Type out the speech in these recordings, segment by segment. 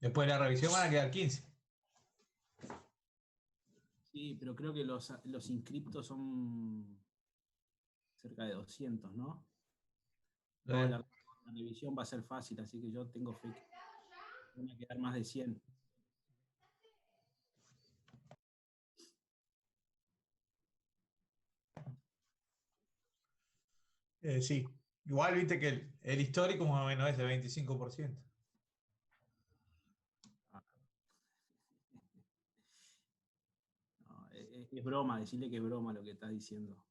Después de la revisión van a quedar 15. Sí, pero creo que los inscriptos son cerca de 200, ¿no? No, la revisión va a ser fácil, así que yo tengo fe que van a quedar más de 100. Sí, igual viste que el histórico más o menos es de 25%. No, es broma, decirle que es broma lo que estás diciendo.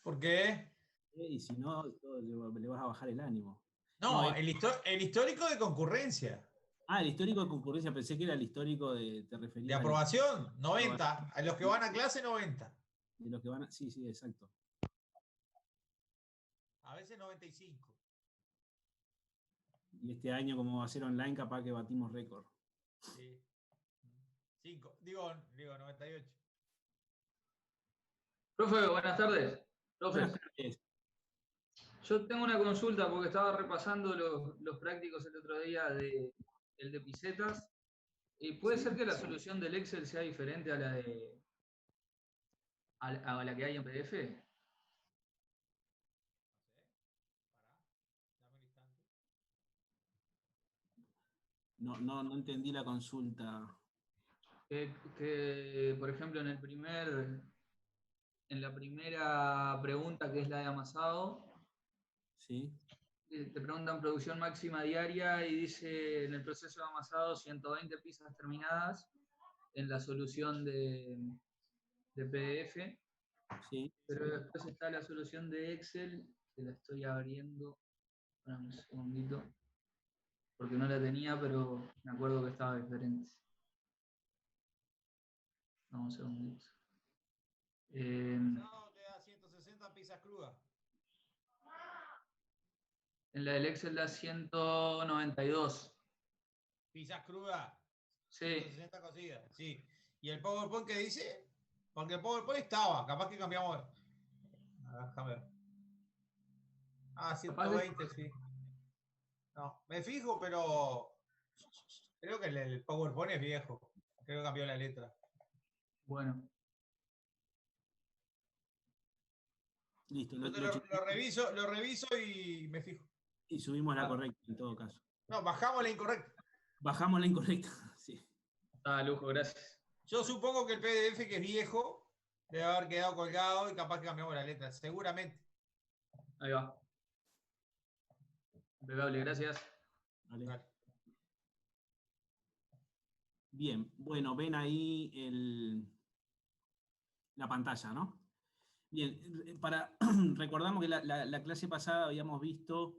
¿Por qué? Y si no, le vas a bajar el ánimo. No, el histórico de concurrencia. El histórico de concurrencia, pensé que era el histórico te De referías aprobación, 90. A los que van a clase, 90. De los que van sí, exacto. A veces 95. Y este año, como va a ser online, capaz que batimos récord. Sí. 5, digo 98. Profe, buenas tardes. Profe, Buenas tardes. yo tengo una consulta porque estaba repasando los prácticos el otro día el de pisetas. ¿Y puede ser que la solución del Excel sea diferente a la que hay en PDF? No entendí la consulta. Que, por ejemplo, en la primera pregunta, que es la de amasado, ¿Sí? te preguntan producción máxima diaria y dice en el proceso de amasado 120 piezas terminadas en la solución de PDF. Sí. Pero después está la solución de Excel, que la estoy abriendo. Un segundito. Porque no la tenía, pero me acuerdo que estaba diferente. Vamos a un segundito. Te da 160 pizzas crudas. En la del Excel da 192. Pizzas crudas. Sí. 160 cocidas. Sí. ¿Y el PowerPoint qué dice? Porque el PowerPoint estaba. Capaz que cambiamos. Déjame ver. 120, sí. No, me fijo, pero creo que el PowerPoint es viejo. Creo que cambió la letra. Bueno. Listo. Lo reviso y me fijo. Y subimos la correcta en todo caso. No, bajamos la incorrecta. Bajamos la incorrecta, sí. Lujo, gracias. Yo supongo que el PDF, que es viejo, debe haber quedado colgado y capaz que cambiamos la letra. Seguramente. Ahí va. Impecable, gracias. Vale. Bien, bueno, ven ahí la pantalla, ¿no? Bien, recordamos que la clase pasada habíamos visto,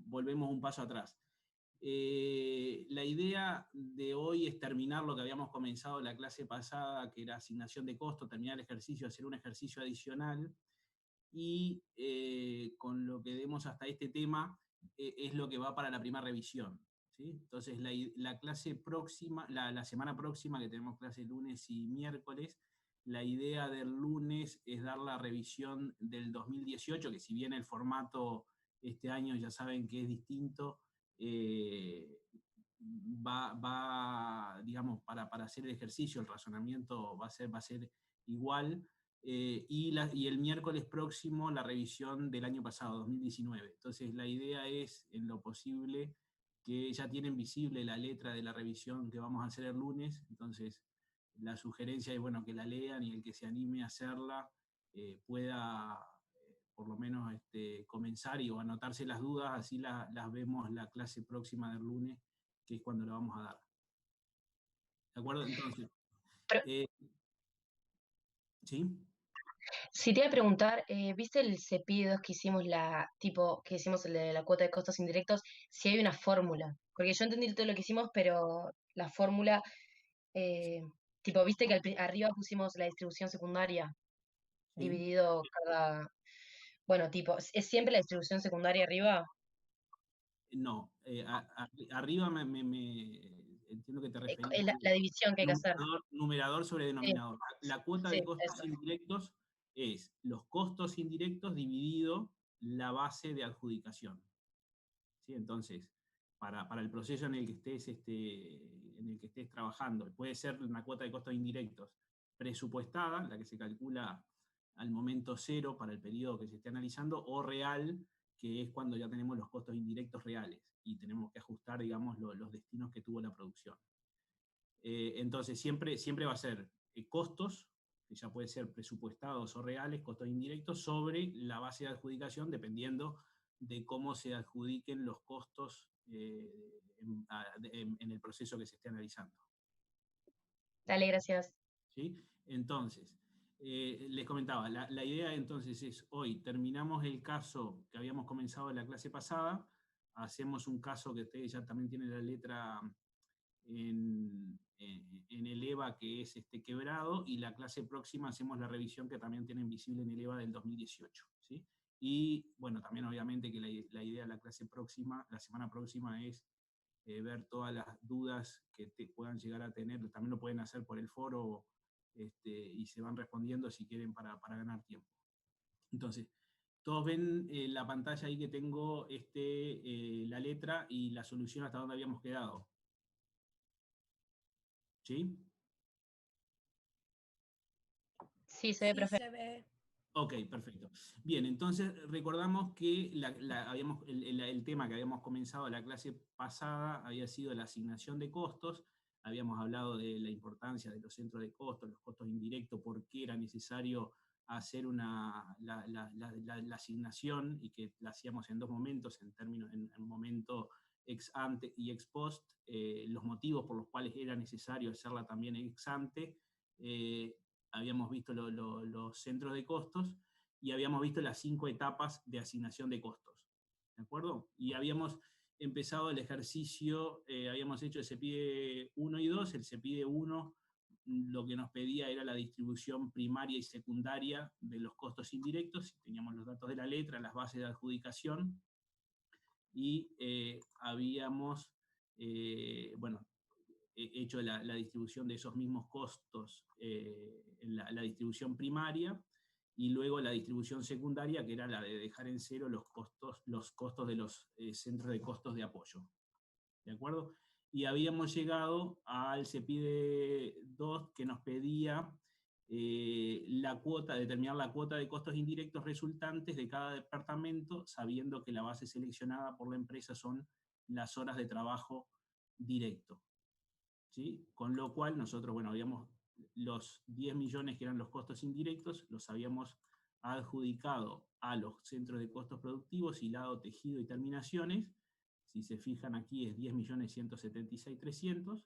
volvemos un paso atrás. La idea de hoy es terminar lo que habíamos comenzado la clase pasada, que era asignación de costo, terminar el ejercicio, hacer un ejercicio adicional, y con lo que demos hasta este tema es lo que va para la primera revisión. ¿Sí? Entonces la clase próxima, la semana próxima, que tenemos clase lunes y miércoles, la idea del lunes es dar la revisión del 2018, que si bien el formato este año ya saben que es distinto, digamos, para hacer el ejercicio, el razonamiento va a ser igual, y el miércoles próximo la revisión del año pasado, 2019. Entonces la idea es, en lo posible, que ya tienen visible la letra de la revisión que vamos a hacer el lunes, entonces la sugerencia es, bueno, que la lean y el que se anime a hacerla pueda por lo menos comenzar o anotarse las dudas, así las vemos la clase próxima del lunes, que es cuando la vamos a dar. ¿De acuerdo? Entonces, ¿sí? Si te iba a preguntar, ¿viste el CP2 que hicimos que hicimos el de la cuota de costos indirectos? Si hay una fórmula. Porque yo entendí todo lo que hicimos, pero la fórmula, viste que arriba pusimos la distribución secundaria, Sí. dividido cada. Bueno, ¿es siempre la distribución secundaria arriba? No, arriba entiendo que te referís. Es la división que hay que hacer. Numerador sobre denominador. Sí. La cuota Sí, de costos eso. indirectos es los costos indirectos dividido la base de adjudicación. ¿Sí? Entonces, para el proceso en el que estés trabajando. Puede ser una cuota de costos indirectos presupuestada, la que se calcula al momento cero para el periodo que se esté analizando, o real, que es cuando ya tenemos los costos indirectos reales y tenemos que ajustar, digamos, los destinos que tuvo la producción. Entonces, siempre va a ser costos, que ya puede ser presupuestados o reales, costos indirectos, sobre la base de adjudicación, dependiendo de cómo se adjudiquen los costos en el proceso que se esté analizando. Dale, gracias. ¿Sí? Entonces, les comentaba, la idea entonces es, hoy terminamos el caso que habíamos comenzado en la clase pasada, hacemos un caso que ustedes ya también tienen la letra en el EVA, que es quebrado, y la clase próxima hacemos la revisión que también tienen visible en el EVA del 2018. ¿Sí? Y bueno, también obviamente que la idea de la clase próxima, la semana próxima, es ver todas las dudas que puedan llegar a tener. También lo pueden hacer por el foro y se van respondiendo si quieren para ganar tiempo. Entonces, todos ven la pantalla ahí que tengo la letra y la solución hasta donde habíamos quedado. ¿Sí? Sí, se ve perfecto. Se ve. Ok, perfecto. Bien, entonces recordamos que el tema que habíamos comenzado la clase pasada había sido la asignación de costos. Habíamos hablado de la importancia de los centros de costos, los costos indirectos, por qué era necesario hacer la asignación, y que la hacíamos en dos momentos, en un momento ex ante y ex post, los motivos por los cuales era necesario hacerla también ex ante. Habíamos visto los centros de costos y habíamos visto las 5 etapas de asignación de costos. ¿De acuerdo? Y habíamos empezado el ejercicio, habíamos hecho el CEPIDE 1 y 2. El CEPIDE 1 lo que nos pedía era la distribución primaria y secundaria de los costos indirectos. Teníamos los datos de la letra, las bases de adjudicación, y habíamos, hecho la distribución de esos mismos costos en la distribución primaria, y luego la distribución secundaria, que era la de dejar en cero los costos de los centros de costos de apoyo. ¿De acuerdo? Y habíamos llegado al CEPIDE 2, que nos pedía determinar la cuota de costos indirectos resultantes de cada departamento, sabiendo que la base seleccionada por la empresa son las horas de trabajo directo. ¿Sí? Con lo cual nosotros, habíamos los 10 millones que eran los costos indirectos, los habíamos adjudicado a los centros de costos productivos, hilado, tejido y terminaciones. Si se fijan aquí es 10.176.300.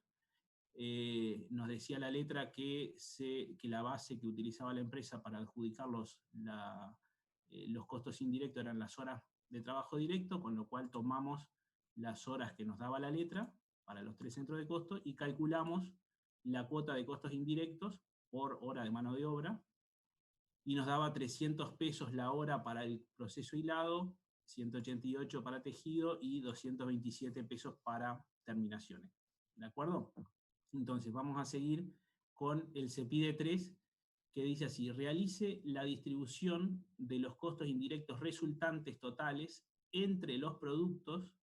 Nos decía la letra que la base que utilizaba la empresa para adjudicar los costos indirectos eran las horas de trabajo directo, con lo cual tomamos las horas que nos daba la letra para los 3 centros de costo y calculamos la cuota de costos indirectos por hora de mano de obra, y nos daba 300 pesos la hora para el proceso hilado, 188 para tejido y 227 pesos para terminaciones. ¿De acuerdo? Entonces vamos a seguir con el CEPIDE 3, que dice así: realice la distribución de los costos indirectos resultantes totales entre los productos,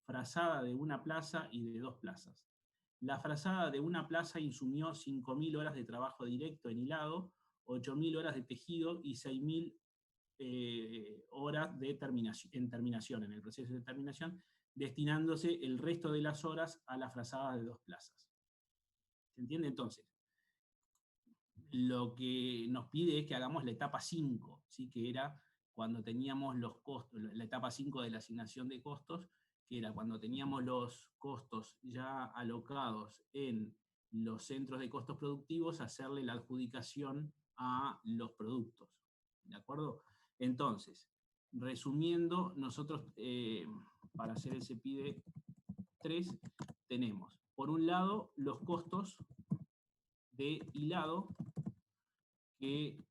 frazada de una plaza y de 2 plazas. La frazada de una plaza insumió 5.000 horas de trabajo directo en hilado, 8.000 horas de tejido y 6.000 horas en terminación, en el proceso de terminación, destinándose el resto de las horas a la frazada de 2 plazas. ¿Se entiende? Entonces, lo que nos pide es que hagamos la etapa 5, ¿sí? Que era cuando teníamos los costos, la etapa 5 de la asignación de costos, que era cuando teníamos los costos ya alocados en los centros de costos productivos, hacerle la adjudicación a los productos. ¿De acuerdo? Entonces, resumiendo, nosotros para hacer el CEPIDE 3 tenemos, por un lado, los costos de hilado, que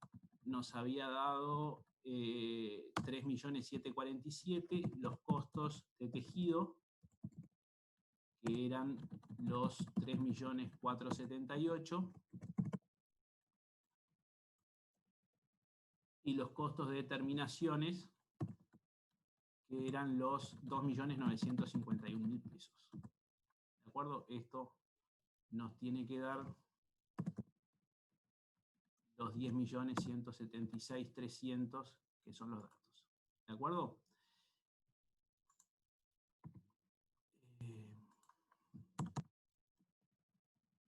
nos había dado 3.747.000, los costos de tejido, que eran los 3.478.000, y los costos de terminaciones, que eran los 2.951.000 pesos. ¿De acuerdo? Esto nos tiene que dar los 10.176.300, que son los datos. ¿De acuerdo?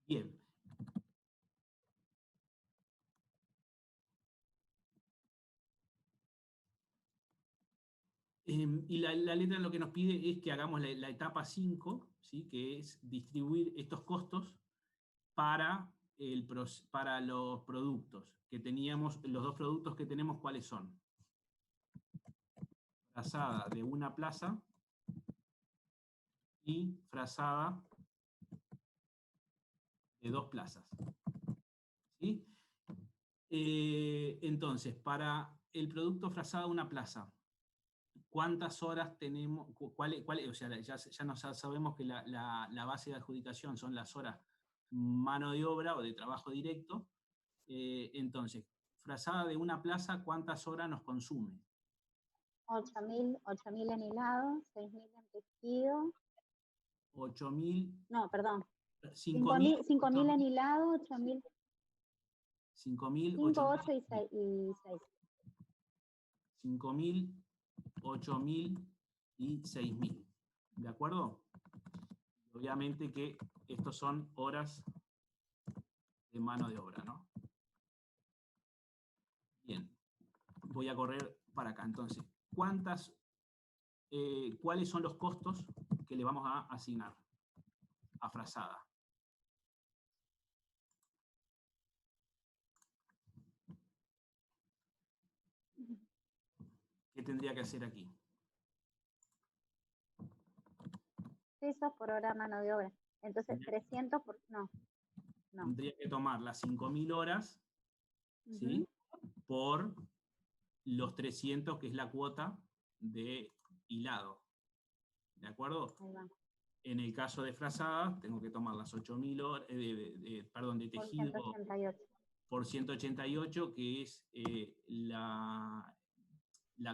Bien. Y la letra lo que nos pide es que hagamos la etapa 5, ¿sí? Que es distribuir estos costos para los productos que teníamos. Los dos productos que tenemos, ¿cuáles son? Frazada de una plaza y frazada de 2 plazas. ¿Sí? Entonces, para el producto frazada de una plaza, ¿cuántas horas tenemos? O sea, ya nos sabemos que la base de adjudicación son las horas mano de obra o de trabajo directo. Entonces, frazada de una plaza, ¿cuántas horas nos consume? 8.000 en hilado, 6.000 en tejido. 8.000. No, perdón. 5.000. 5.000 en hilado, 8.000. 5.000, 5, 8 y 6. 5.000, 8.000 y 6.000. ¿De acuerdo? Obviamente que estos son horas de mano de obra, ¿no? Bien. Voy a correr para acá. Entonces, ¿cuáles son los costos que le vamos a asignar a frazada? ¿Qué tendría que hacer aquí? Pesos por hora mano de obra. Entonces, 300 por... No. Tendría que tomar las 5.000 horas, ¿sí? Por los 300, que es la cuota de hilado. ¿De acuerdo? Ahí va. En el caso de frazada, tengo que tomar las 8.000 horas, de tejido por 188. por 188, que es la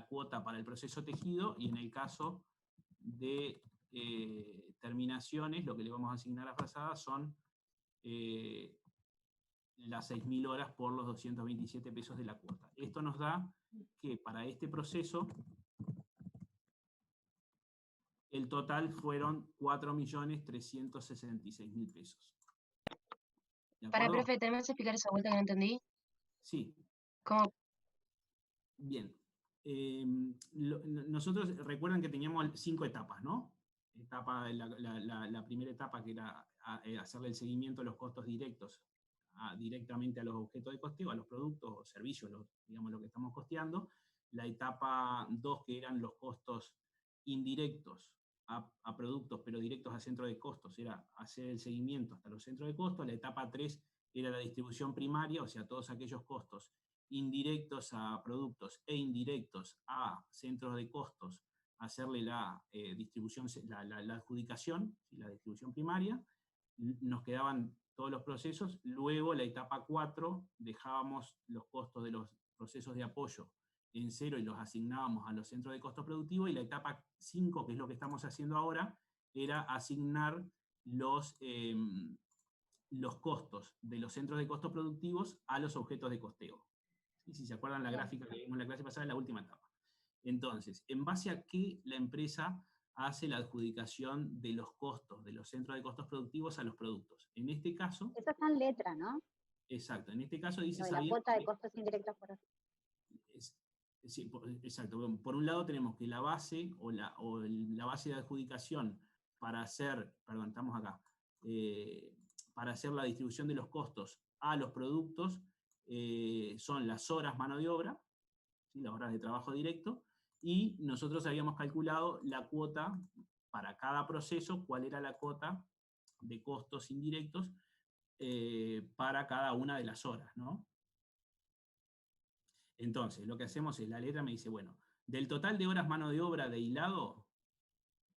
cuota para el proceso tejido, y en el caso de terminaciones, lo que le vamos a asignar a frazada son las 6.000 horas por los 227 pesos de la cuota. Esto nos da que para este proceso el total fueron 4.366.000 pesos. Para, profe, ¿tenemos que explicar esa vuelta que no entendí? Sí. ¿Cómo? Bien. Nosotros, recuerdan que teníamos 5 etapas, ¿no? La primera etapa, que era hacerle el seguimiento a los costos directos, directamente a los objetos de costeo, a los productos o servicios, digamos, lo que estamos costeando. La etapa 2, que eran los costos indirectos a productos, pero directos a centro de costos, era hacer el seguimiento hasta los centros de costos. La etapa 3 era la distribución primaria, o sea, todos aquellos costos indirectos a productos e indirectos a centros de costos, hacerle la distribución, la adjudicación, la distribución primaria. Nos quedaban todos los procesos. Luego, la etapa 4, dejábamos los costos de los procesos de apoyo en cero y los asignábamos a los centros de costos productivos. Y la etapa 5, que es lo que estamos haciendo ahora, era asignar los costos de los centros de costos productivos a los objetos de costeo. ¿Sí? Si se acuerdan la gráfica que vimos en la clase pasada, en la última etapa. Entonces, ¿en base a qué la empresa hace la adjudicación de los costos de los centros de costos productivos a los productos? En este caso... Eso está en letra, ¿no? Exacto, en este caso dice... La cuota de costos indirectos por hora. Sí, exacto. Por un lado tenemos que la base o la base de adjudicación para hacer, perdón, estamos acá, para hacer la distribución de los costos a los productos, son las horas mano de obra, ¿sí? Las horas de trabajo directo, y nosotros habíamos calculado la cuota para cada proceso, cuál era la cuota de costos indirectos para cada una de las horas, ¿no? Entonces, lo que hacemos es, la letra me dice, bueno, del total de horas mano de obra de hilado,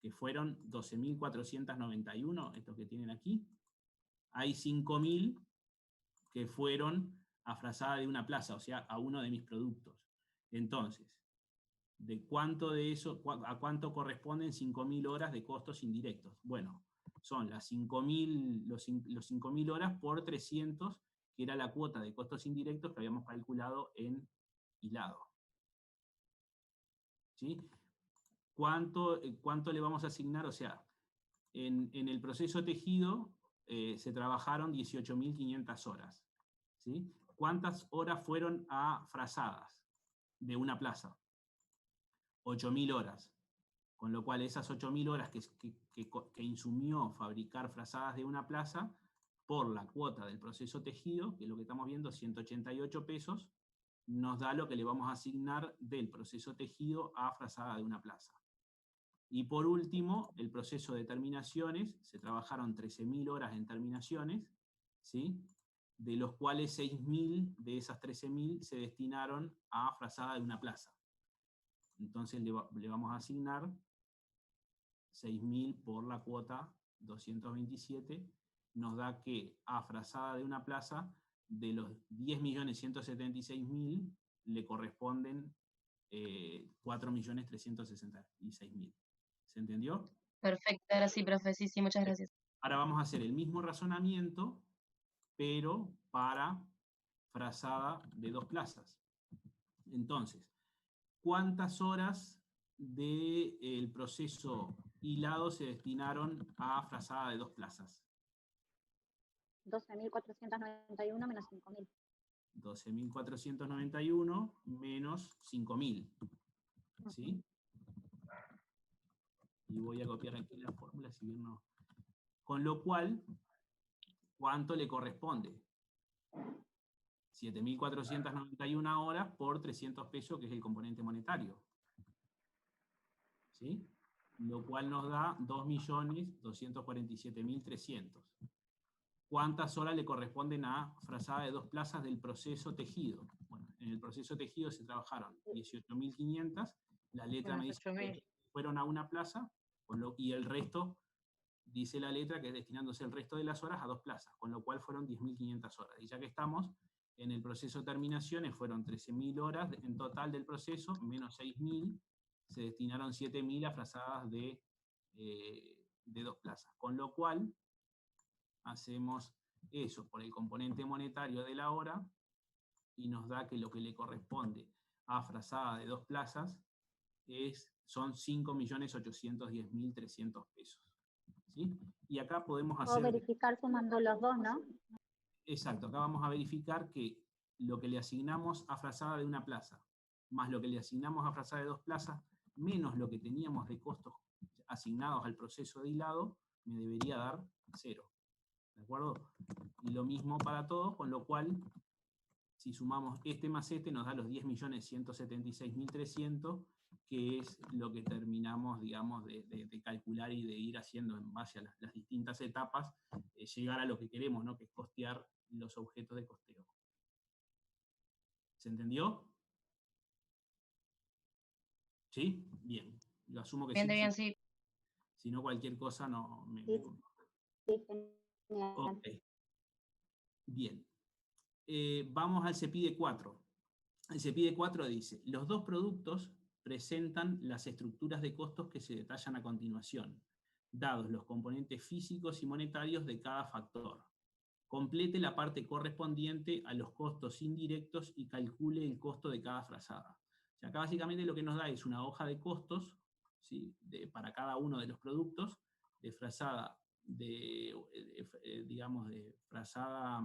que fueron 12.491, estos que tienen aquí, hay 5.000 que fueron a frazada de una plaza, o sea, a uno de mis productos. Entonces, de cuánto de eso, a cuánto corresponden 5.000 horas de costos indirectos. Bueno, son las 5.000, los 5.000 horas por 300, que era la cuota de costos indirectos que habíamos calculado en hilado. ¿Sí? ¿Cuánto le vamos a asignar? O sea, en el proceso tejido se trabajaron 18.500 horas. ¿Sí? ¿Cuántas horas fueron a frazadas de una plaza? 8.000 horas. Con lo cual esas 8.000 horas que insumió fabricar frazadas de una plaza, por la cuota del proceso tejido, que es lo que estamos viendo, 188 pesos, nos da lo que le vamos a asignar del proceso tejido a frazada de una plaza. Y por último, el proceso de terminaciones, se trabajaron 13.000 horas en terminaciones, ¿sí? De los cuales 6.000 de esas 13.000 se destinaron a frazada de una plaza. Entonces le vamos a asignar 6.000 por la cuota 227, nos da que a frazada de una plaza, de los 10.176.000, le corresponden 4.366.000. ¿Se entendió? Perfecto, ahora sí, profe, sí, sí, muchas gracias. Ahora vamos a hacer el mismo razonamiento, pero para frazada de 2 plazas. Entonces, ¿cuántas horas del proceso hilado se destinaron a frazada de 2 plazas? 12.491 menos 5.000. 12.491 menos 5.000. ¿Sí? Y voy a copiar aquí la fórmula, si bien no. Con lo cual, ¿cuánto le corresponde? 7.491 horas por 300 pesos, que es el componente monetario. ¿Sí? Lo cual nos da 2.247.300. ¿Cuántas horas le corresponden a frazada de 2 plazas del proceso tejido? Bueno, en el proceso tejido se trabajaron 18.500, la letra me dice que fueron a una plaza, y el resto, dice la letra, que es destinándose el resto de las horas a 2 plazas, con lo cual fueron 10.500 horas. Y ya que estamos en el proceso de terminaciones, fueron 13.000 horas en total del proceso, menos 6.000, se destinaron 7.000 a frazadas de 2 plazas. Con lo cual, hacemos eso por el componente monetario de la hora, y nos da que lo que le corresponde a frazada de 2 plazas son 5.810.300 pesos. ¿Sí? Y acá podemos hacer... Puedo verificar sumando los dos, ¿no? Exacto, acá vamos a verificar que lo que le asignamos a frazada de una plaza, más lo que le asignamos a frazada de 2 plazas, menos lo que teníamos de costos asignados al proceso de hilado, me debería dar 0. ¿De acuerdo? Y lo mismo para todos, con lo cual, si sumamos este más este, nos da los 10.176.300, que es lo que terminamos, digamos, de calcular y de ir haciendo en base a las distintas etapas, llegar a lo que queremos, ¿no? Que es costear los objetos de costeo. ¿Se entendió? ¿Sí? Bien. Lo asumo que Bien, sí. bien, sí. Si no, cualquier cosa no me... Sí, genial. Ok. Bien. Vamos al CEPIDE 4. El CEPIDE 4 dice, los 2 productos presentan las estructuras de costos que se detallan a continuación, dados los componentes físicos y monetarios de cada factor. Complete la parte correspondiente a los costos indirectos y calcule el costo de cada frazada. O sea, acá básicamente lo que nos da es una hoja de costos, ¿sí? Para cada uno de los productos, de frazada, digamos, de frazada...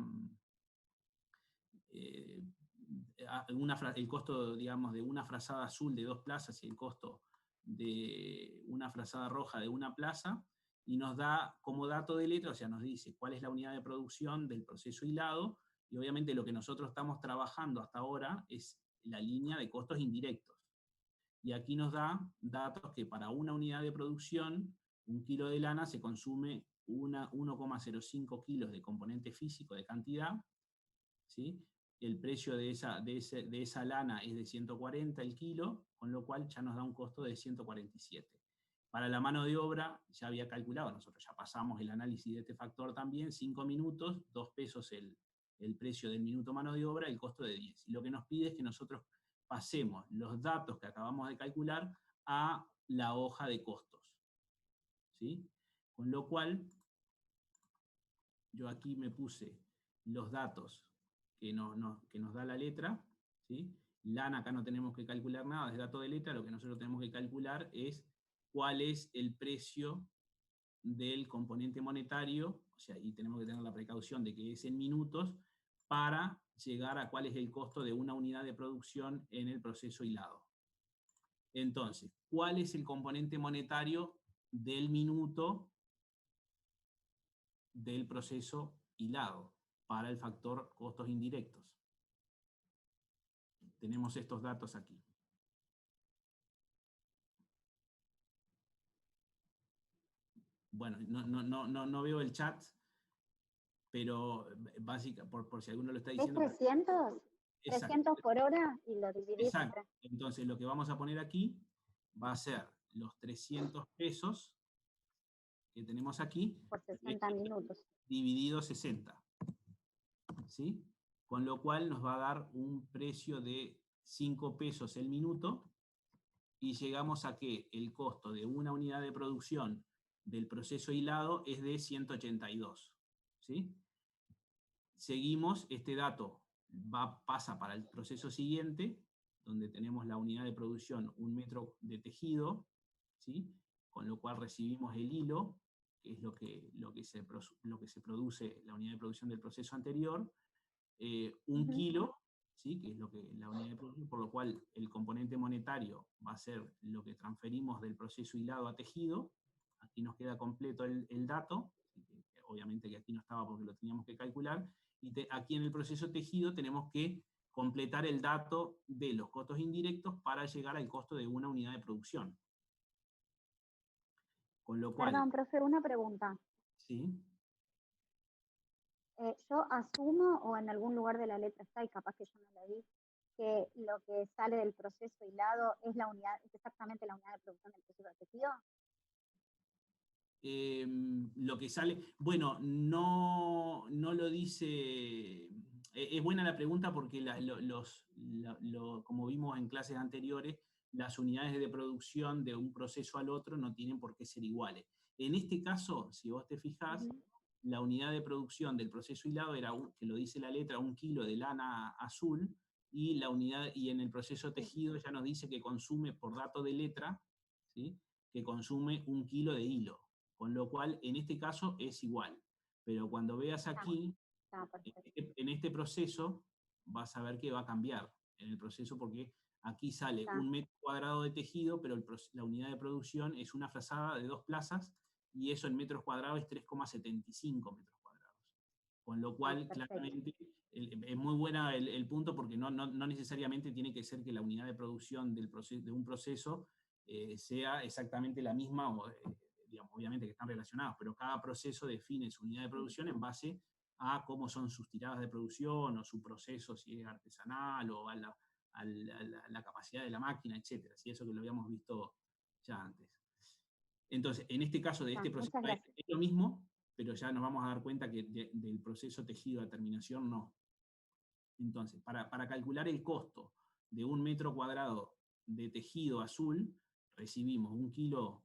el costo, digamos, de una frazada azul de 2 plazas y el costo de una frazada roja de una plaza, y nos da como dato de letra, o sea, nos dice cuál es la unidad de producción del proceso hilado, y obviamente lo que nosotros estamos trabajando hasta ahora es la línea de costos indirectos. Y aquí nos da datos que para una unidad de producción, 1 kilo de lana se consume 1,05 kilos de componente físico de cantidad, ¿sí? El precio de esa lana es de 140 el kilo, con lo cual ya nos da un costo de 147. Para la mano de obra, ya había calculado, nosotros ya pasamos el análisis de este factor también, 5 minutos, 2 pesos el precio del minuto mano de obra, el costo de 10. Y lo que nos pide es que nosotros pasemos los datos que acabamos de calcular a la hoja de costos. ¿Sí? Con lo cual, yo aquí me puse los datos que nos da la letra, ¿sí? LAN acá no tenemos que calcular nada, es dato de letra, lo que nosotros tenemos que calcular es cuál es el precio del componente monetario, o sea, y tenemos que tener la precaución de que es en minutos, para llegar a cuál es el costo de una unidad de producción en el proceso hilado. Entonces, ¿cuál es el componente monetario del minuto del proceso hilado para el factor costos indirectos? Tenemos estos datos aquí. Bueno, no veo el chat, pero por si alguno lo está ¿Es diciendo. 300? Exacto. 300 por hora y lo dividís Exacto. entre... Entonces lo que vamos a poner aquí va a ser los 300 pesos que tenemos aquí por 60 minutos. dividido 60. ¿Sí? Con lo cual nos va a dar un precio de 5 pesos el minuto, y llegamos a que el costo de una unidad de producción del proceso hilado es de 182. ¿Sí? Seguimos, este dato pasa para el proceso siguiente, donde tenemos la unidad de producción, 1 metro de tejido, ¿sí? Con lo cual recibimos el hilo, que es lo que se produce, la unidad de producción del proceso anterior, 1 kilo, ¿sí? Que es la unidad de producción, por lo cual el componente monetario va a ser lo que transferimos del proceso hilado a tejido. Aquí nos queda completo el dato, obviamente que aquí no estaba porque lo teníamos que calcular, y aquí en el proceso tejido tenemos que completar el dato de los costos indirectos para llegar al costo de una unidad de producción. Con lo cual... Perdón, profe, una pregunta. Sí. Yo asumo, o en algún lugar de la letra está, y capaz que yo no la vi, que lo que sale del proceso hilado es exactamente la unidad de producción del proceso de tejido. Lo que sale, bueno, no lo dice, es buena la pregunta porque como vimos en clases anteriores, las unidades de producción de un proceso al otro no tienen por qué ser iguales. En este caso, si vos te fijás, la unidad de producción del proceso hilado era, que lo dice la letra, 1 kilo de lana azul, y en el proceso tejido ya nos dice que consume, por dato de letra, ¿sí? Que consume 1 kilo de hilo. Con lo cual, en este caso, es igual. Pero cuando veas aquí, en este proceso, vas a ver que va a cambiar en el proceso, porque aquí sale 1 metro cuadrado de tejido, pero la unidad de producción es una frazada de 2 plazas, y eso en metros cuadrados es 3,75 metros cuadrados. Con lo cual, claramente, es muy buena el punto, porque no necesariamente tiene que ser que la unidad de producción de un proceso sea exactamente la misma, digamos, obviamente que están relacionados, pero cada proceso define su unidad de producción en base a cómo son sus tiradas de producción, o su proceso, si es artesanal, o a la capacidad de la máquina, etc. ¿Sí? Eso que lo habíamos visto ya antes. Entonces, en este caso de este proceso es lo mismo, pero ya nos vamos a dar cuenta que del proceso tejido a terminación no. Entonces, para calcular el costo de 1 metro cuadrado de tejido azul, recibimos 1 kilo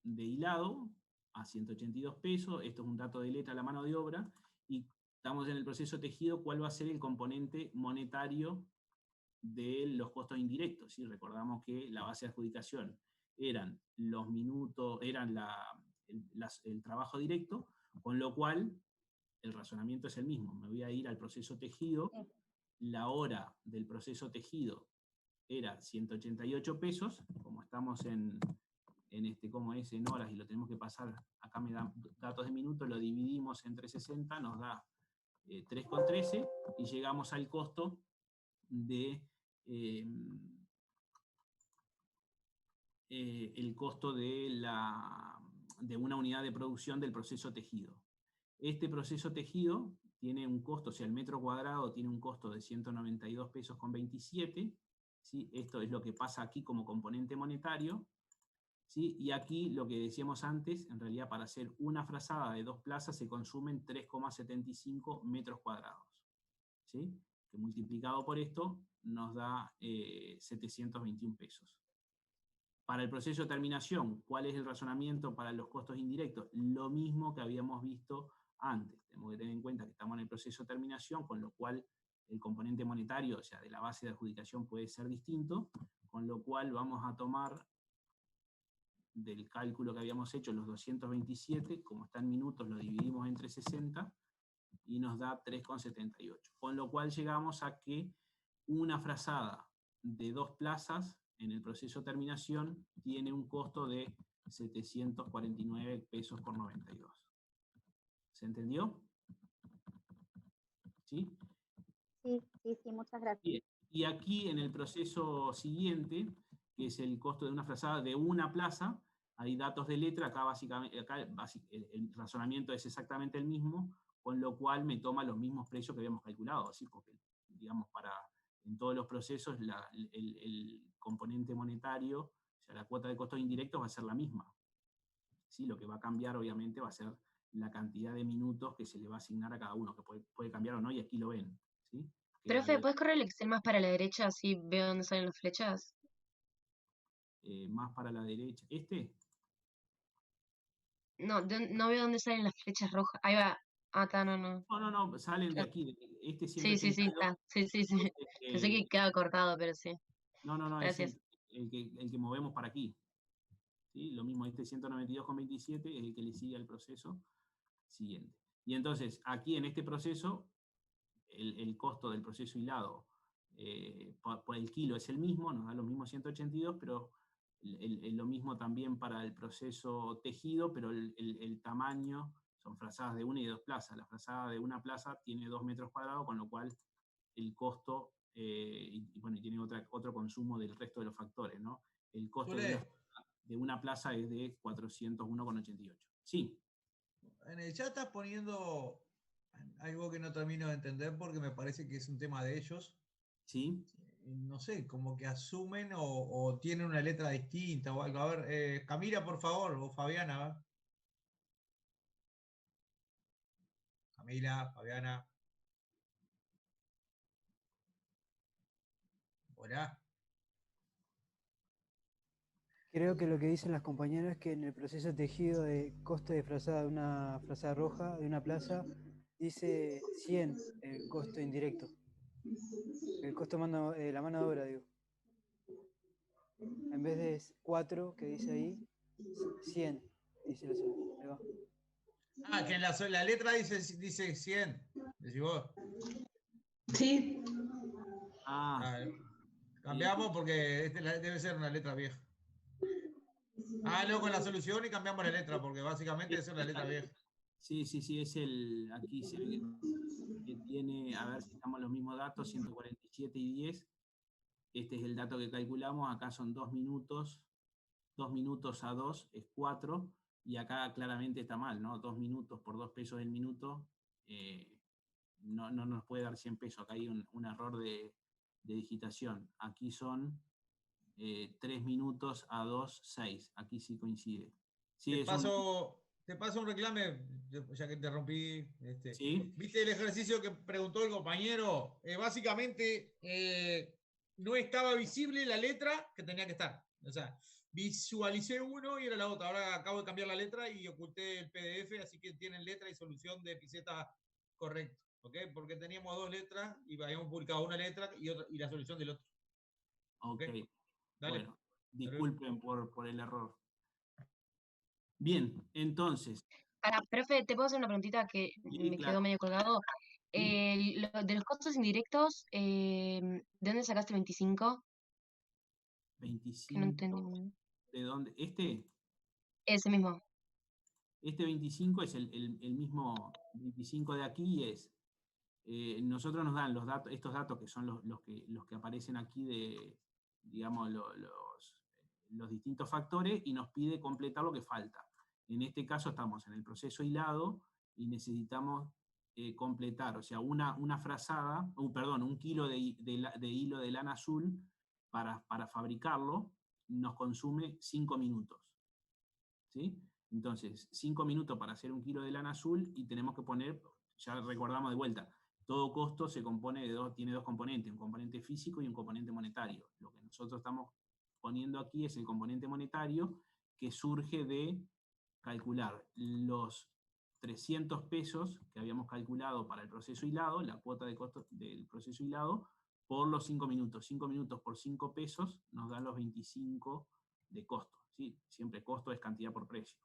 de hilado a 182 pesos, esto es un dato de letra a la mano de obra, y estamos en el proceso tejido, ¿cuál va a ser el componente monetario de los costos indirectos? ¿Sí? Recordamos que la base de adjudicación eran los minutos, eran el trabajo directo, con lo cual el razonamiento es el mismo. Me voy a ir al proceso tejido, la hora del proceso tejido era 188 pesos, como estamos en horas y lo tenemos que pasar, acá me dan datos de minutos, lo dividimos entre 60, nos da 3,13, y llegamos al costo de el costo de una unidad de producción del proceso tejido. Este proceso tejido tiene un costo, o sea, el metro cuadrado tiene un costo de 192 pesos con 27, ¿sí? Esto es lo que pasa aquí como componente monetario, ¿sí? Y aquí, lo que decíamos antes, en realidad para hacer una frazada de 2 plazas se consumen 3,75 metros cuadrados, ¿sí? que multiplicado por esto nos da 721 pesos. Para el proceso de terminación, ¿cuál es el razonamiento para los costos indirectos? Lo mismo que habíamos visto antes. Tenemos que tener en cuenta que estamos en el proceso de terminación, con lo cual el componente monetario, o sea, de la base de adjudicación puede ser distinto, con lo cual vamos a tomar del cálculo que habíamos hecho los 227, como está en minutos, lo dividimos entre 60 y nos da 3,78. Con lo cual llegamos a que una frazada de 2 plazas en el proceso de terminación tiene un costo de 749 pesos por 92. ¿Se entendió? ¿Sí? Sí, muchas gracias. Bien. Y aquí en el proceso siguiente, que es el costo de una frazada de una plaza, hay datos de letra, acá básicamente el razonamiento es exactamente el mismo, con lo cual me toma los mismos precios que habíamos calculado, ¿sí? Porque, digamos, en todos los procesos el componente monetario, o sea, la cuota de costos indirectos va a ser la misma. ¿Sí? Lo que va a cambiar, obviamente, va a ser la cantidad de minutos que se le va a asignar a cada uno, que puede cambiar o no, y aquí lo ven. ¿Sí? Profe, ¿puedes correr el Excel más para la derecha así veo dónde salen las flechas? Más para la derecha. ¿Este? No, no veo dónde salen las flechas rojas. Ahí va. Ah, está, no. No, salen de Claro. aquí. Este Sí, 182. está. Sí. Pensé que quedaba cortado, pero sí. No, Gracias. es el que movemos para aquí. ¿Sí? Lo mismo, este 192,27 es el que le sigue al proceso siguiente. Y entonces, aquí en este proceso, el costo del proceso hilado por el kilo es el mismo, nos da los mismos 182, pero lo mismo también para el proceso tejido, pero el tamaño son frazadas de 1 y 2 plazas. La frazada de una plaza tiene 2 metros cuadrados, con lo cual el costo, y tiene otro consumo del resto de los factores, ¿no? El costo de una plaza es de 401,88. Sí. En el chat estás poniendo algo que no termino de entender porque me parece que es un tema de ellos. Sí. No sé, como que asumen o tienen una letra distinta o algo. A ver, Camila, por favor, o Fabiana. ¿Va? Camila, Fabiana. Hola. Creo que lo que dicen las compañeras es que en el proceso tejido de costo de frazada de una frazada roja de una plaza dice 100 el costo indirecto. El costo de la mano de obra, digo. En vez de 4 que dice ahí, 100 dice la sola. Ah, que en la letra dice 100. Decís vos. Sí. Cambiamos porque debe ser una letra vieja. Luego con la solución y cambiamos la letra, porque básicamente es una letra vieja. Sí, es aquí se ve que tiene, a ver si estamos los mismos datos, 147 y 10. Este es el dato que calculamos, acá son 2 minutos, 2 minutos a 2 es 4, y acá claramente está mal, ¿no? 2 minutos por 2 pesos el minuto, no nos puede dar 100 pesos, acá hay un error de digitación. Aquí son 3 minutos a 2, 6, aquí sí coincide. Sí, te paso un reclame, ya que te rompí. ¿Sí? ¿Viste el ejercicio que preguntó el compañero? Básicamente, no estaba visible la letra que tenía que estar. O sea, visualicé uno y era la otra. Ahora acabo de cambiar la letra y oculté el PDF, así que tienen letra y solución de Pizeta correcto. ¿Okay? Porque teníamos 2 letras y habíamos publicado una letra y la solución del otro. Ok. Dale. Bueno, disculpen por el error. Bien, entonces. Profe, ¿te puedo hacer una preguntita que me quedó medio colgado? De los costos indirectos, ¿de dónde sacaste 25? 25. Que no entendí. ¿De dónde? Ese mismo. Este 25 es el mismo 25 de aquí, es. Nosotros nos dan estos datos que son los que aparecen aquí de, digamos, los distintos factores, y nos pide completar lo que falta. En este caso estamos en el proceso hilado y necesitamos completar, o sea, una frazada, un kilo de hilo de lana azul para fabricarlo nos consume 5 minutos. ¿Sí? Entonces, 5 minutos para hacer un kilo de lana azul, y tenemos que poner, ya recordamos de vuelta, todo costo se compone tiene dos componentes, un componente físico y un componente monetario. Lo que nosotros estamos poniendo aquí es el componente monetario, que surge de calcular los 300 pesos que habíamos calculado para el proceso hilado, la cuota de costo del proceso hilado, por los 5 minutos. 5 minutos por 5 pesos nos dan los 25 de costo, ¿sí? Siempre costo es cantidad por precio.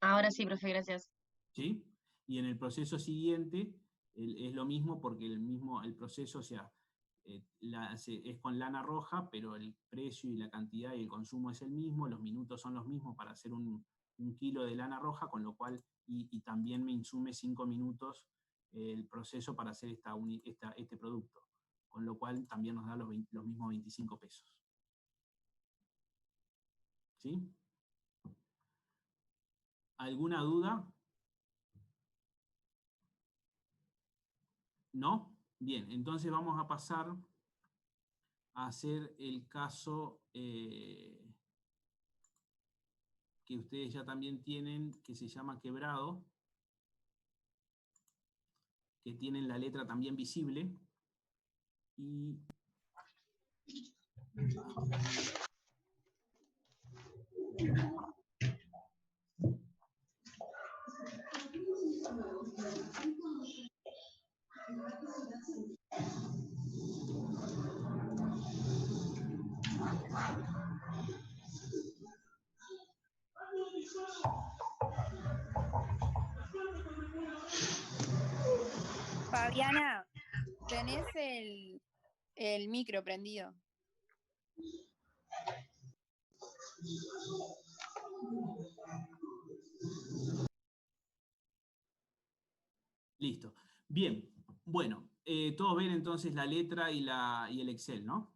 Ahora sí, profe, gracias. ¿Sí? Y en el proceso siguiente es lo mismo, porque el proceso, o sea, es con lana roja, pero el precio y la cantidad y el consumo es el mismo, los minutos son los mismos para hacer un kilo de lana roja, con lo cual, y también me insume 5 minutos el proceso para hacer este producto, con lo cual también nos da los mismos 25 pesos. ¿Sí? ¿Alguna duda? ¿No? Bien, entonces vamos a pasar a hacer el caso que ustedes ya también tienen, que se llama quebrado, que tienen la letra también visible. Y Fabiana, tenés el micro prendido. listo. Bien, bueno, todos ven entonces la letra y el Excel, ¿no?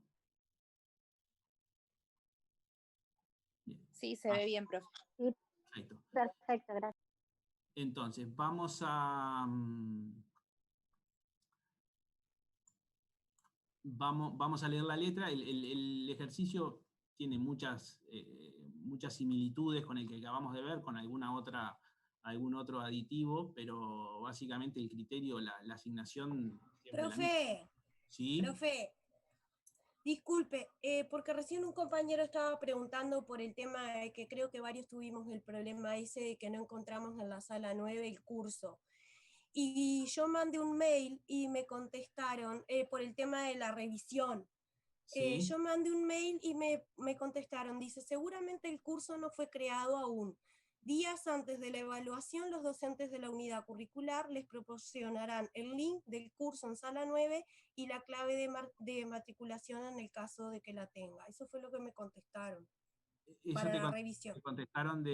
Bien. Sí, se ve bien, profe. Sí, Perfecto. perfecto, gracias. Entonces, vamos a leer la letra. El ejercicio tiene muchas similitudes con el que acabamos de ver, con algún otro aditivo, pero básicamente el criterio, la asignación... Profe, ¿Sí? profe, disculpe, porque recién un compañero estaba preguntando por el tema de que creo que varios tuvimos el problema ese de que no encontramos en la sala 9 el curso. Y yo mandé un mail y me contestaron por el tema de la revisión. Sí. Yo mandé un mail y me contestaron, dice, seguramente el curso no fue creado aún. Días antes de la evaluación, los docentes de la unidad curricular les proporcionarán el link del curso en sala 9 y la clave de matriculación en el caso de que la tenga. Eso fue lo que me contestaron para la revisión. ¿Te contestaron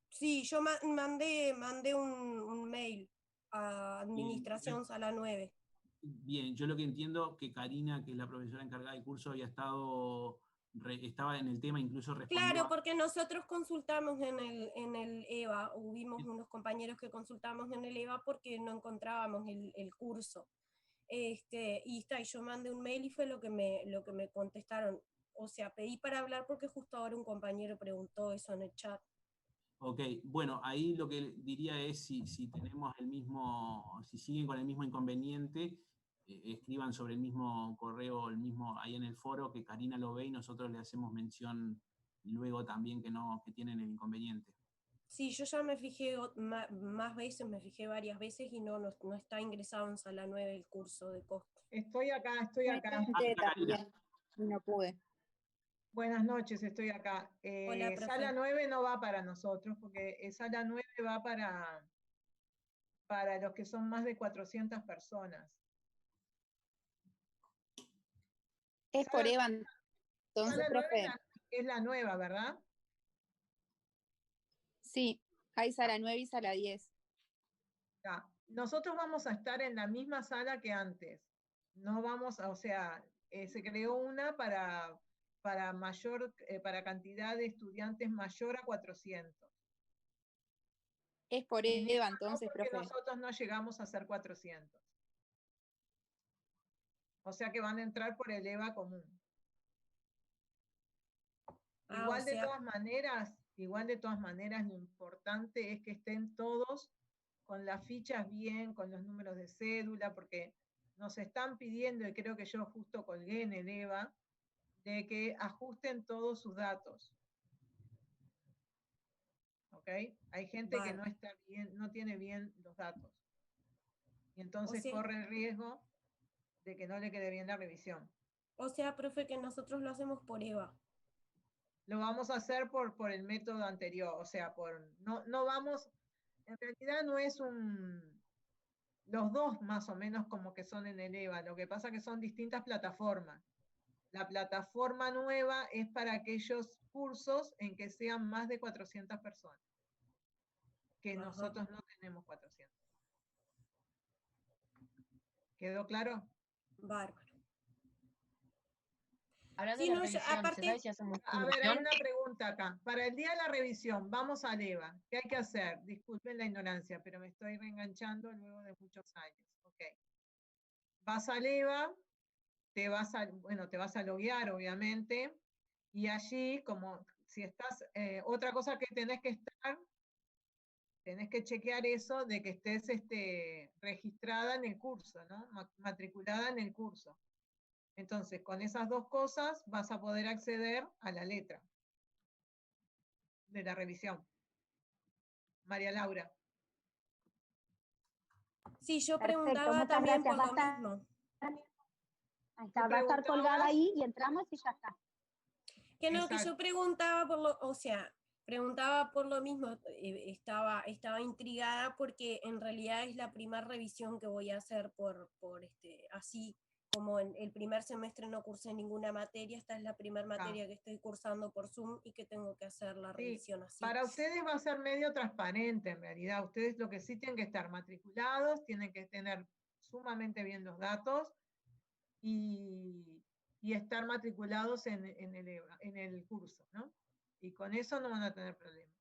Sí, yo mandé un mail a administración sala 9. Bien, yo lo que entiendo que Karina, que es la profesora encargada del curso, estaba en el tema, incluso respondió. Claro, porque nosotros consultamos en el EVA, hubimos unos compañeros que consultamos en el EVA porque no encontrábamos el curso. Y yo mandé un mail y fue lo que me contestaron. O sea, pedí para hablar porque justo ahora un compañero preguntó eso en el chat. Ok, bueno, ahí lo que diría es si tenemos si siguen con el mismo inconveniente, escriban sobre el mismo correo, ahí en el foro, que Karina lo ve y nosotros le hacemos mención luego también que tienen el inconveniente. Sí, yo ya me fijé más veces, me fijé varias veces y no está ingresado en sala 9 el curso de costo. Estoy acá. También, y no pude. Buenas noches, estoy acá. Hola, profe. Sala 9 no va para nosotros, porque sala 9 va para los que son más de 400 personas. Es por EVA, entonces, profe. Es la nueva, ¿verdad? Sí, hay sala 9 y sala 10. Ya. Nosotros vamos a estar en la misma sala que antes. No vamos a, o sea, se creó una para cantidad de estudiantes mayor a 400. Es por EVA, entonces, porque profe. nosotros no llegamos a ser 400. O sea que van a entrar por el EVA común. Igual de todas maneras, lo importante es que estén todos con las fichas bien, con los números de cédula, porque nos están pidiendo, y creo que yo justo colgué en el EVA, de que ajusten todos sus datos. ¿Ok? Hay gente que no está bien, no tiene bien los datos. Y entonces corre el riesgo de que no le quede bien la revisión. O sea, profe, que nosotros lo hacemos por EVA. Lo vamos a hacer por el método anterior, o sea, no vamos, en realidad no es los dos más o menos como que son en el EVA, lo que pasa que son distintas plataformas. La plataforma nueva es para aquellos cursos en que sean más de 400 personas, que nosotros no tenemos 400. ¿Quedó claro? Bárbaro. Hablando de la revisión, ¿se sabe si hacemos a ver, hay una pregunta acá. Para el día de la revisión, vamos al EVA. ¿Qué hay que hacer? Disculpen la ignorancia, pero me estoy reenganchando luego de muchos años. Ok. Vas al EVA, te vas a loguear, obviamente, y allí, como si estás, otra cosa que tenés que chequear eso de que estés registrada en el curso, ¿no? Matriculada en el curso. Entonces, con esas dos cosas vas a poder acceder a la letra de la revisión. María Laura. Sí, yo Perfecto, preguntaba muchas también gracias. por lo mismo. Ahí está, va a estar colgada ahí y entramos y ya está. Que no, que yo preguntaba por lo, o sea, preguntaba por lo mismo, estaba intrigada porque en realidad es la primera revisión que voy a hacer por así como en el primer semestre no cursé ninguna materia, esta es la primera materia que estoy cursando por Zoom y que tengo que hacer la revisión así. Para ustedes va a ser medio transparente en realidad, ustedes lo que sí tienen que estar matriculados, tienen que tener sumamente bien los datos y estar matriculados en el curso, ¿no? Y con eso no van a tener problemas.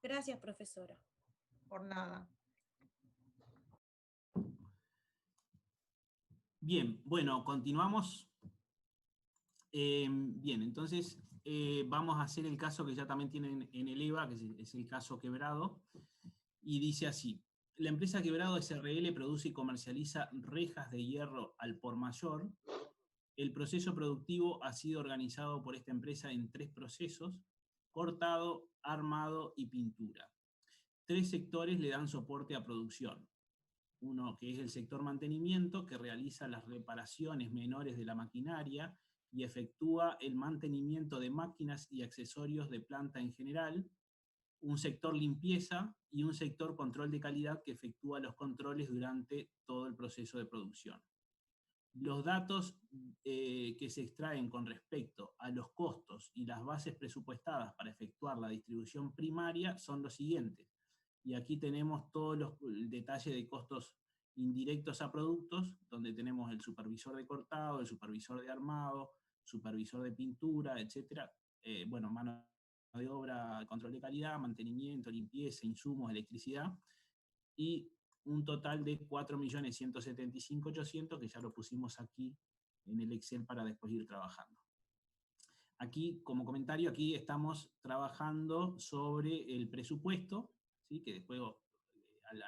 Gracias, profesora. Por nada. Bien, bueno, continuamos. Bien, entonces vamos a hacer el caso que ya también tienen en el EVA, que es el caso Quebrado, y dice así: la empresa Quebrado SRL produce y comercializa rejas de hierro al por mayor. El proceso productivo ha sido organizado por esta empresa en 3 procesos: cortado, armado y pintura. 3 sectores le dan soporte a producción. Uno que es el sector mantenimiento, que realiza las reparaciones menores de la maquinaria y efectúa el mantenimiento de máquinas y accesorios de planta en general. Un sector limpieza y un sector control de calidad, que efectúa los controles durante todo el proceso de producción. Los datos que se extraen con respecto a los costos y las bases presupuestadas para efectuar la distribución primaria son los siguientes. Y aquí tenemos todos el detalle de costos indirectos a productos, donde tenemos el supervisor de cortado, el supervisor de armado, supervisor de pintura, etc. Bueno, mano de obra, control de calidad, mantenimiento, limpieza, insumos, electricidad, y un total de 4.175.800, que ya lo pusimos aquí en el Excel para después ir trabajando. Aquí, como comentario, aquí estamos trabajando sobre el presupuesto, ¿sí? Que después,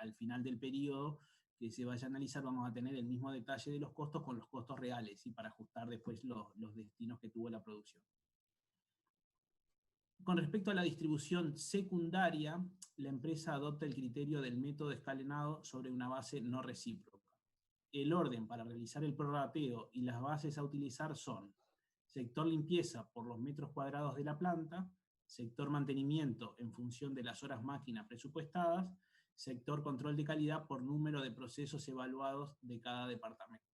al final del periodo que se vaya a analizar, vamos a tener el mismo detalle de los costos con los costos reales, y para ajustar después los destinos que tuvo la producción. Con respecto a la distribución secundaria, la empresa adopta el criterio del método escalonado sobre una base no recíproca. El orden para realizar el prorrateo y las bases a utilizar son: sector limpieza por los metros cuadrados de la planta, sector mantenimiento en función de las horas máquina presupuestadas, sector control de calidad por número de procesos evaluados de cada departamento.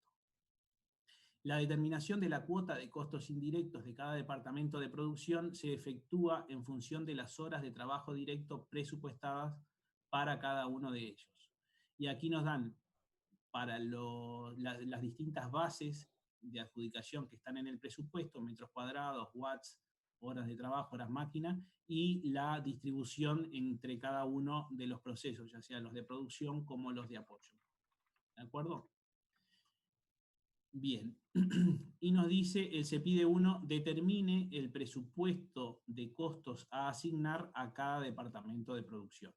La determinación de la cuota de costos indirectos de cada departamento de producción se efectúa en función de las horas de trabajo directo presupuestadas para cada uno de ellos. Y aquí nos dan para las distintas bases de adjudicación que están en el presupuesto: metros cuadrados, watts, horas de trabajo, horas máquina, y la distribución entre cada uno de los procesos, ya sea los de producción como los de apoyo. ¿De acuerdo? Bien, y nos dice el CEPIDE 1, determine el presupuesto de costos a asignar a cada departamento de producción.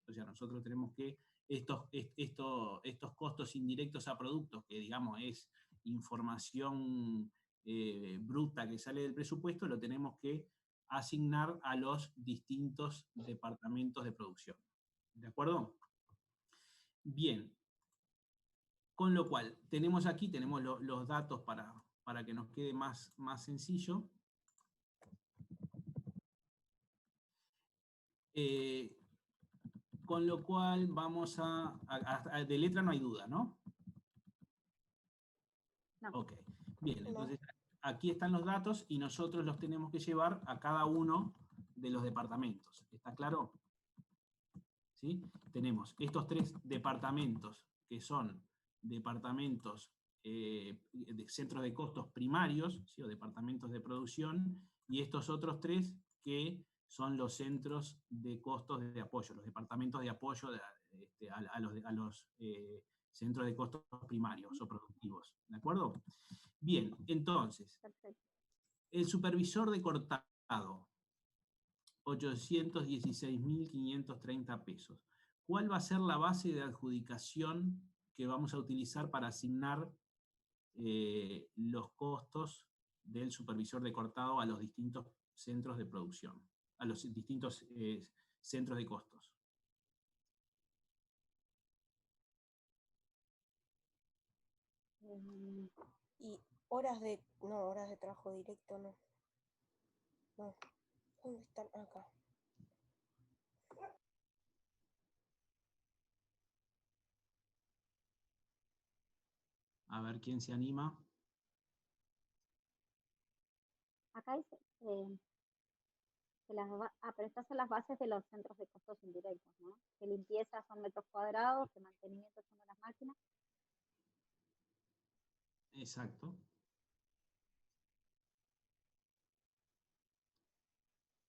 O sea, nosotros tenemos que estos costos indirectos a productos, que digamos es información bruta que sale del presupuesto, lo tenemos que asignar a los distintos departamentos de producción. ¿De acuerdo? Bien. Con lo cual, tenemos aquí los datos para que nos quede más sencillo. Con lo cual vamos de letra no hay duda, ¿no? No. Ok, bien, entonces aquí están los datos y nosotros los tenemos que llevar a cada uno de los departamentos. ¿Está claro? ¿Sí? Tenemos estos 3 departamentos que son departamentos de centros de costos primarios, ¿sí? O departamentos de producción, y estos otros 3 que son los centros de costos de apoyo, los departamentos de apoyo a los centros de costos primarios o productivos. ¿De acuerdo? Bien, entonces, el supervisor de cortado, 816.530 pesos. ¿Cuál va a ser la base de adjudicación que vamos a utilizar para asignar los costos del supervisor de cortado a los distintos centros de producción, a los distintos centros de costos? Y horas de trabajo directo, no. No. ¿Dónde están? Acá. A ver quién se anima. Acá dice pero estas son las bases de los centros de costos indirectos, ¿no? Que limpieza son metros cuadrados, que mantenimiento son de las máquinas. Exacto.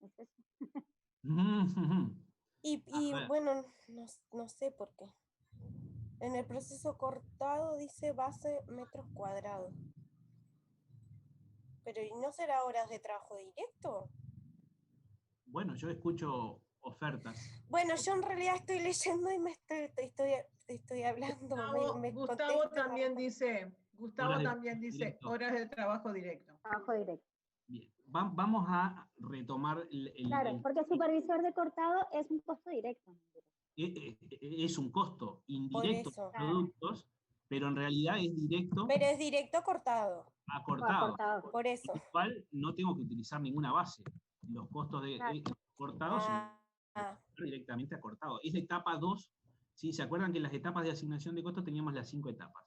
¿Es eso? Y bueno, no sé por qué. En el proceso cortado dice base metros cuadrados. Pero ¿y no será horas de trabajo directo? Bueno, yo escucho ofertas. Bueno, yo en realidad estoy leyendo y estoy hablando. Gustavo también dice horas de trabajo directo. Trabajo directo. Bien, vamos a retomar Claro, porque el supervisor de cortado es un costo directo. Es un costo indirecto de productos, pero en realidad es directo. Pero es directo cortado. A cortado. Por eso. Con lo cual no tengo que utilizar ninguna base. Los costos de cortados son directamente a cortado. Es la etapa 2. ¿Sí? ¿Se acuerdan que en las etapas de asignación de costos teníamos las 5 etapas?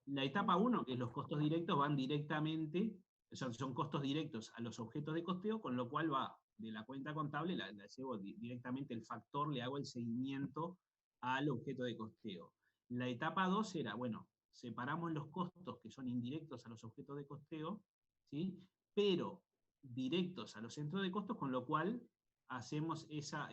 La etapa 1, que es los costos directos, van directamente, son costos directos a los objetos de costeo, con lo cual va de la cuenta contable, la llevo directamente el factor, le hago el seguimiento al objeto de costeo. La etapa 2 era, bueno, separamos los costos que son indirectos a los objetos de costeo, ¿sí? Pero directos a los centros de costos, con lo cual hacemos esa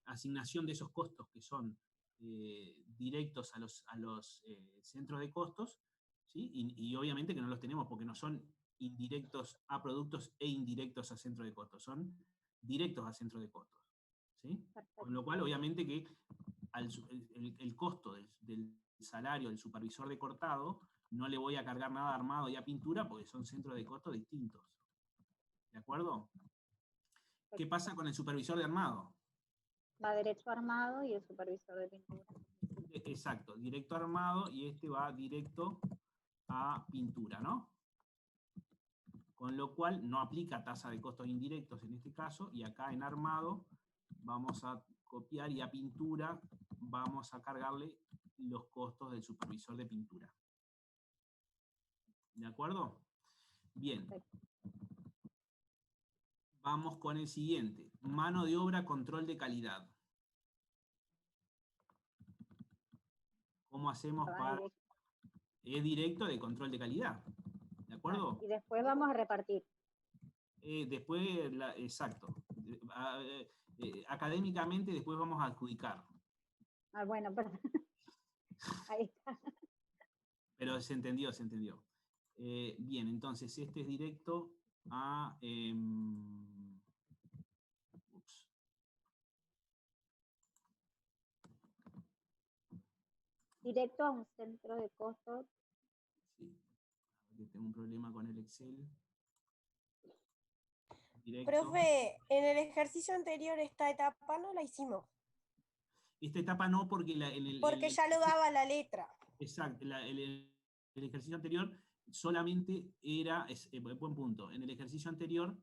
asignación de esos costos que son directos a los centros de costos, ¿sí? Y obviamente que no los tenemos porque no son indirectos a productos e indirectos a centro de costos, son directos a centro de costos, ¿sí? Con lo cual obviamente que el costo del salario del supervisor de cortado no le voy a cargar nada armado y a pintura porque son centros de costos distintos. ¿De acuerdo? ¿Qué pasa con el supervisor de armado? Va derecho a armado y el supervisor de pintura. Exacto, directo a armado y este va directo a pintura, ¿no? Con lo cual no aplica tasa de costos indirectos en este caso, y acá en armado vamos a copiar y a pintura vamos a cargarle los costos del supervisor de pintura. ¿De acuerdo? Bien. Vamos con el siguiente. Mano de obra, control de calidad. ¿Cómo hacemos para...? Es directo de control de calidad. ¿De acuerdo? Y después vamos a repartir. Después, exacto. Académicamente después vamos a adjudicar. Bueno, perdón. Ahí está. Pero se entendió, se entendió. Bien, entonces este es directo a... directo a un centro de costos. Sí, aquí tengo un problema con el Excel. Directo. Profe, en el ejercicio anterior esta etapa no la hicimos, Esta etapa no, porque porque ya lo daba la letra. exacto, el ejercicio anterior solamente era, buen punto, en el ejercicio anterior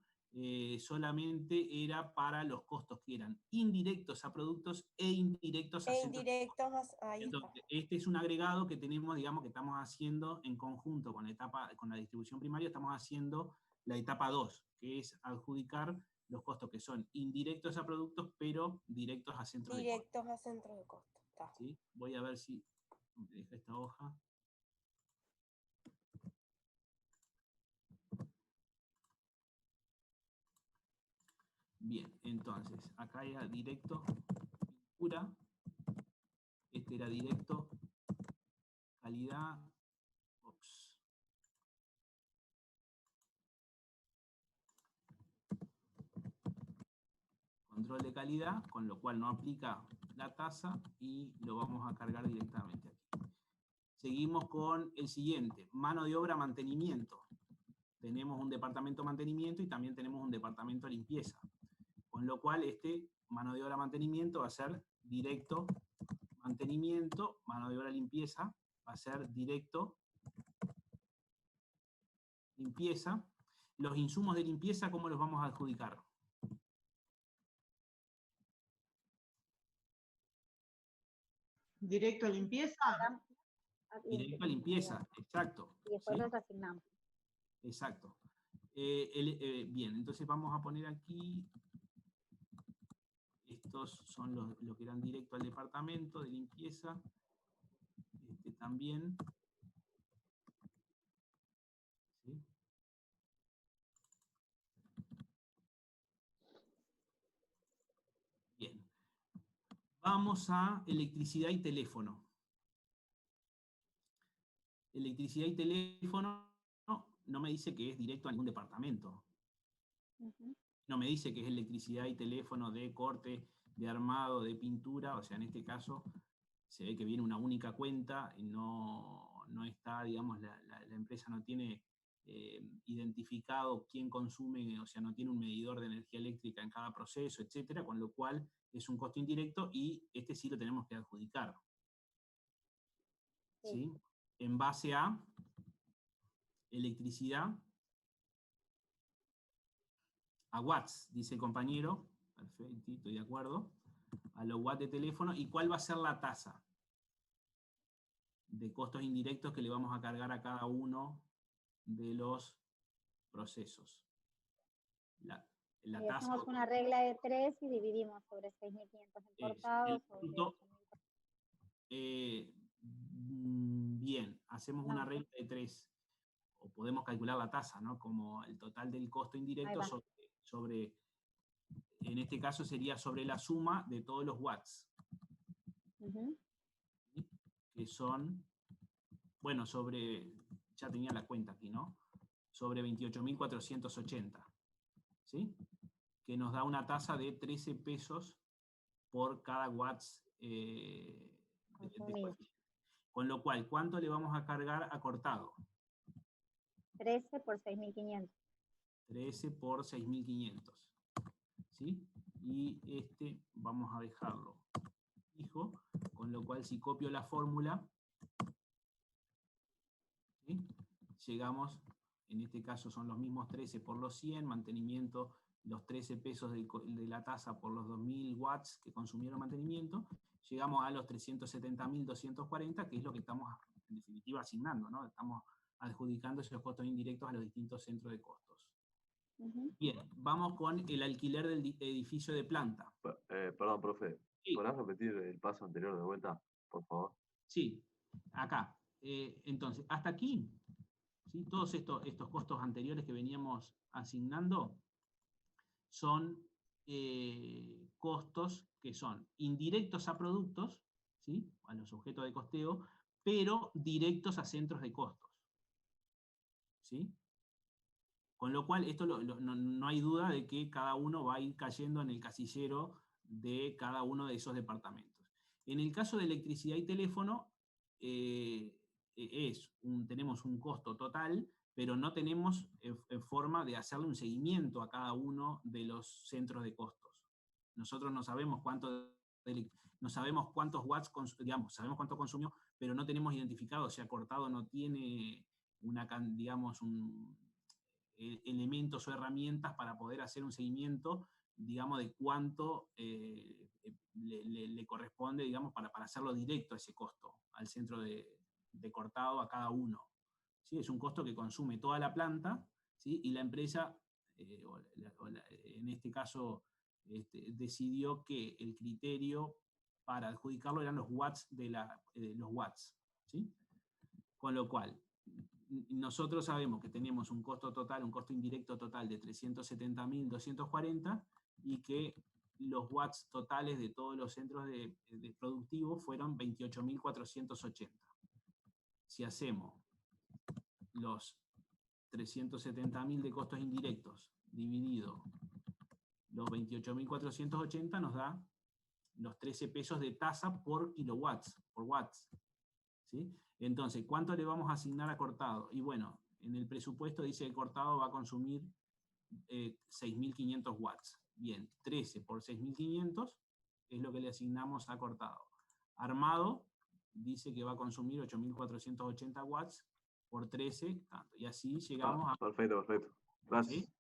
solamente era para los costos que eran indirectos a productos e indirectos a E centros. indirectos, ahí Entonces, está. este es un agregado que tenemos, digamos, que estamos haciendo en conjunto con la distribución primaria, estamos haciendo la etapa 2, que es adjudicar los costos que son indirectos a productos, pero directos a centros de costos. Directos a centros de costo. Está. ¿Sí? Voy a ver si me deja esta hoja. Bien, entonces, acá era directo, pintura, este era directo, calidad, ops. Control de calidad, con lo cual no aplica la tasa y lo vamos a cargar directamente aquí. Seguimos con el siguiente, mano de obra mantenimiento. Tenemos un departamento mantenimiento y también tenemos un departamento limpieza. Con lo cual mano de obra mantenimiento va a ser directo mantenimiento, mano de obra limpieza va a ser directo limpieza. Los insumos de limpieza, ¿cómo los vamos a adjudicar? Directo a limpieza. Directo a limpieza, exacto. Y después ¿sí? los asignamos. Exacto. Bien, entonces vamos a poner aquí, estos son los que eran directo al departamento de limpieza, también. ¿Sí? Bien. Vamos a electricidad y teléfono. Electricidad y teléfono no me dice que es directo a ningún departamento. No me dice que es electricidad y teléfono de corte, de armado, de pintura, o sea, en este caso se ve que viene una única cuenta y no está, digamos, la empresa no tiene identificado quién consume, o sea, no tiene un medidor de energía eléctrica en cada proceso, etcétera, con lo cual es un costo indirecto y sí lo tenemos que adjudicar. ¿Sí? En base a electricidad, a watts, dice el compañero, perfecto, estoy de acuerdo, a los watts de teléfono, ¿y cuál va a ser la tasa de costos indirectos que le vamos a cargar a cada uno de los procesos? La tasa... Hacemos una regla de 3 y dividimos sobre 6.500 importados. Bien, hacemos una regla de 3, o podemos calcular la tasa, ¿no? Como el total del costo indirecto sobre, en este caso sería sobre la suma de todos los watts. ¿Sí? Que son, bueno, ya tenía la cuenta aquí, ¿no? Sobre 28.480, ¿sí? Que nos da una tasa de 13 pesos por cada watts con lo cual, ¿cuánto le vamos a cargar a cortado? 13 por 6.500. 13 por 6.500. ¿Sí? Y vamos a dejarlo fijo, con lo cual si copio la fórmula, ¿sí? Llegamos, en este caso son los mismos 13 por los 100, mantenimiento, los 13 pesos de la tasa por los 2.000 watts que consumieron mantenimiento, llegamos a los 370.240, que es lo que estamos en definitiva asignando, ¿no? Estamos adjudicando esos costos indirectos a los distintos centros de costos. Bien, vamos con el alquiler del edificio de planta. Perdón, profe, ¿podrás repetir el paso anterior de vuelta, por favor? Sí, acá. Entonces, hasta aquí, ¿sí? Todos estos costos anteriores que veníamos asignando son costos que son indirectos a productos, ¿sí? A los objetos de costeo, pero directos a centros de costos. ¿Sí? Con lo cual, esto no hay duda de que cada uno va a ir cayendo en el casillero de cada uno de esos departamentos. En el caso de electricidad y teléfono, tenemos un costo total, pero no tenemos forma de hacerle un seguimiento a cada uno de los centros de costos. Nosotros no sabemos no sabemos cuántos watts, sabemos cuánto consumió, pero no tenemos identificado, o sea, Cortado no tiene elementos o herramientas para poder hacer un seguimiento, digamos, de cuánto le corresponde, digamos, para hacerlo directo a ese costo, al centro de Cortado, a cada uno. ¿Sí? Es un costo que consume toda la planta, ¿sí? Y la empresa, en este caso, decidió que el criterio para adjudicarlo eran los watts los watts, ¿sí? Con lo cual, nosotros sabemos que tenemos un costo total, un costo indirecto total de 370.240 y que los watts totales de todos los centros de productivos fueron 28.480. Si hacemos los 370.000 de costos indirectos dividido los 28.480 nos da los 13 pesos de tasa por kilowatts, por watts. ¿Sí? Entonces, ¿cuánto le vamos a asignar a Cortado? Y bueno, en el presupuesto dice que Cortado va a consumir 6.500 watts. Bien, 13 por 6.500 es lo que le asignamos a Cortado. Armado dice que va a consumir 8.480 watts por 13, tanto. Y así llegamos a... Perfecto. Gracias. ¿Sí?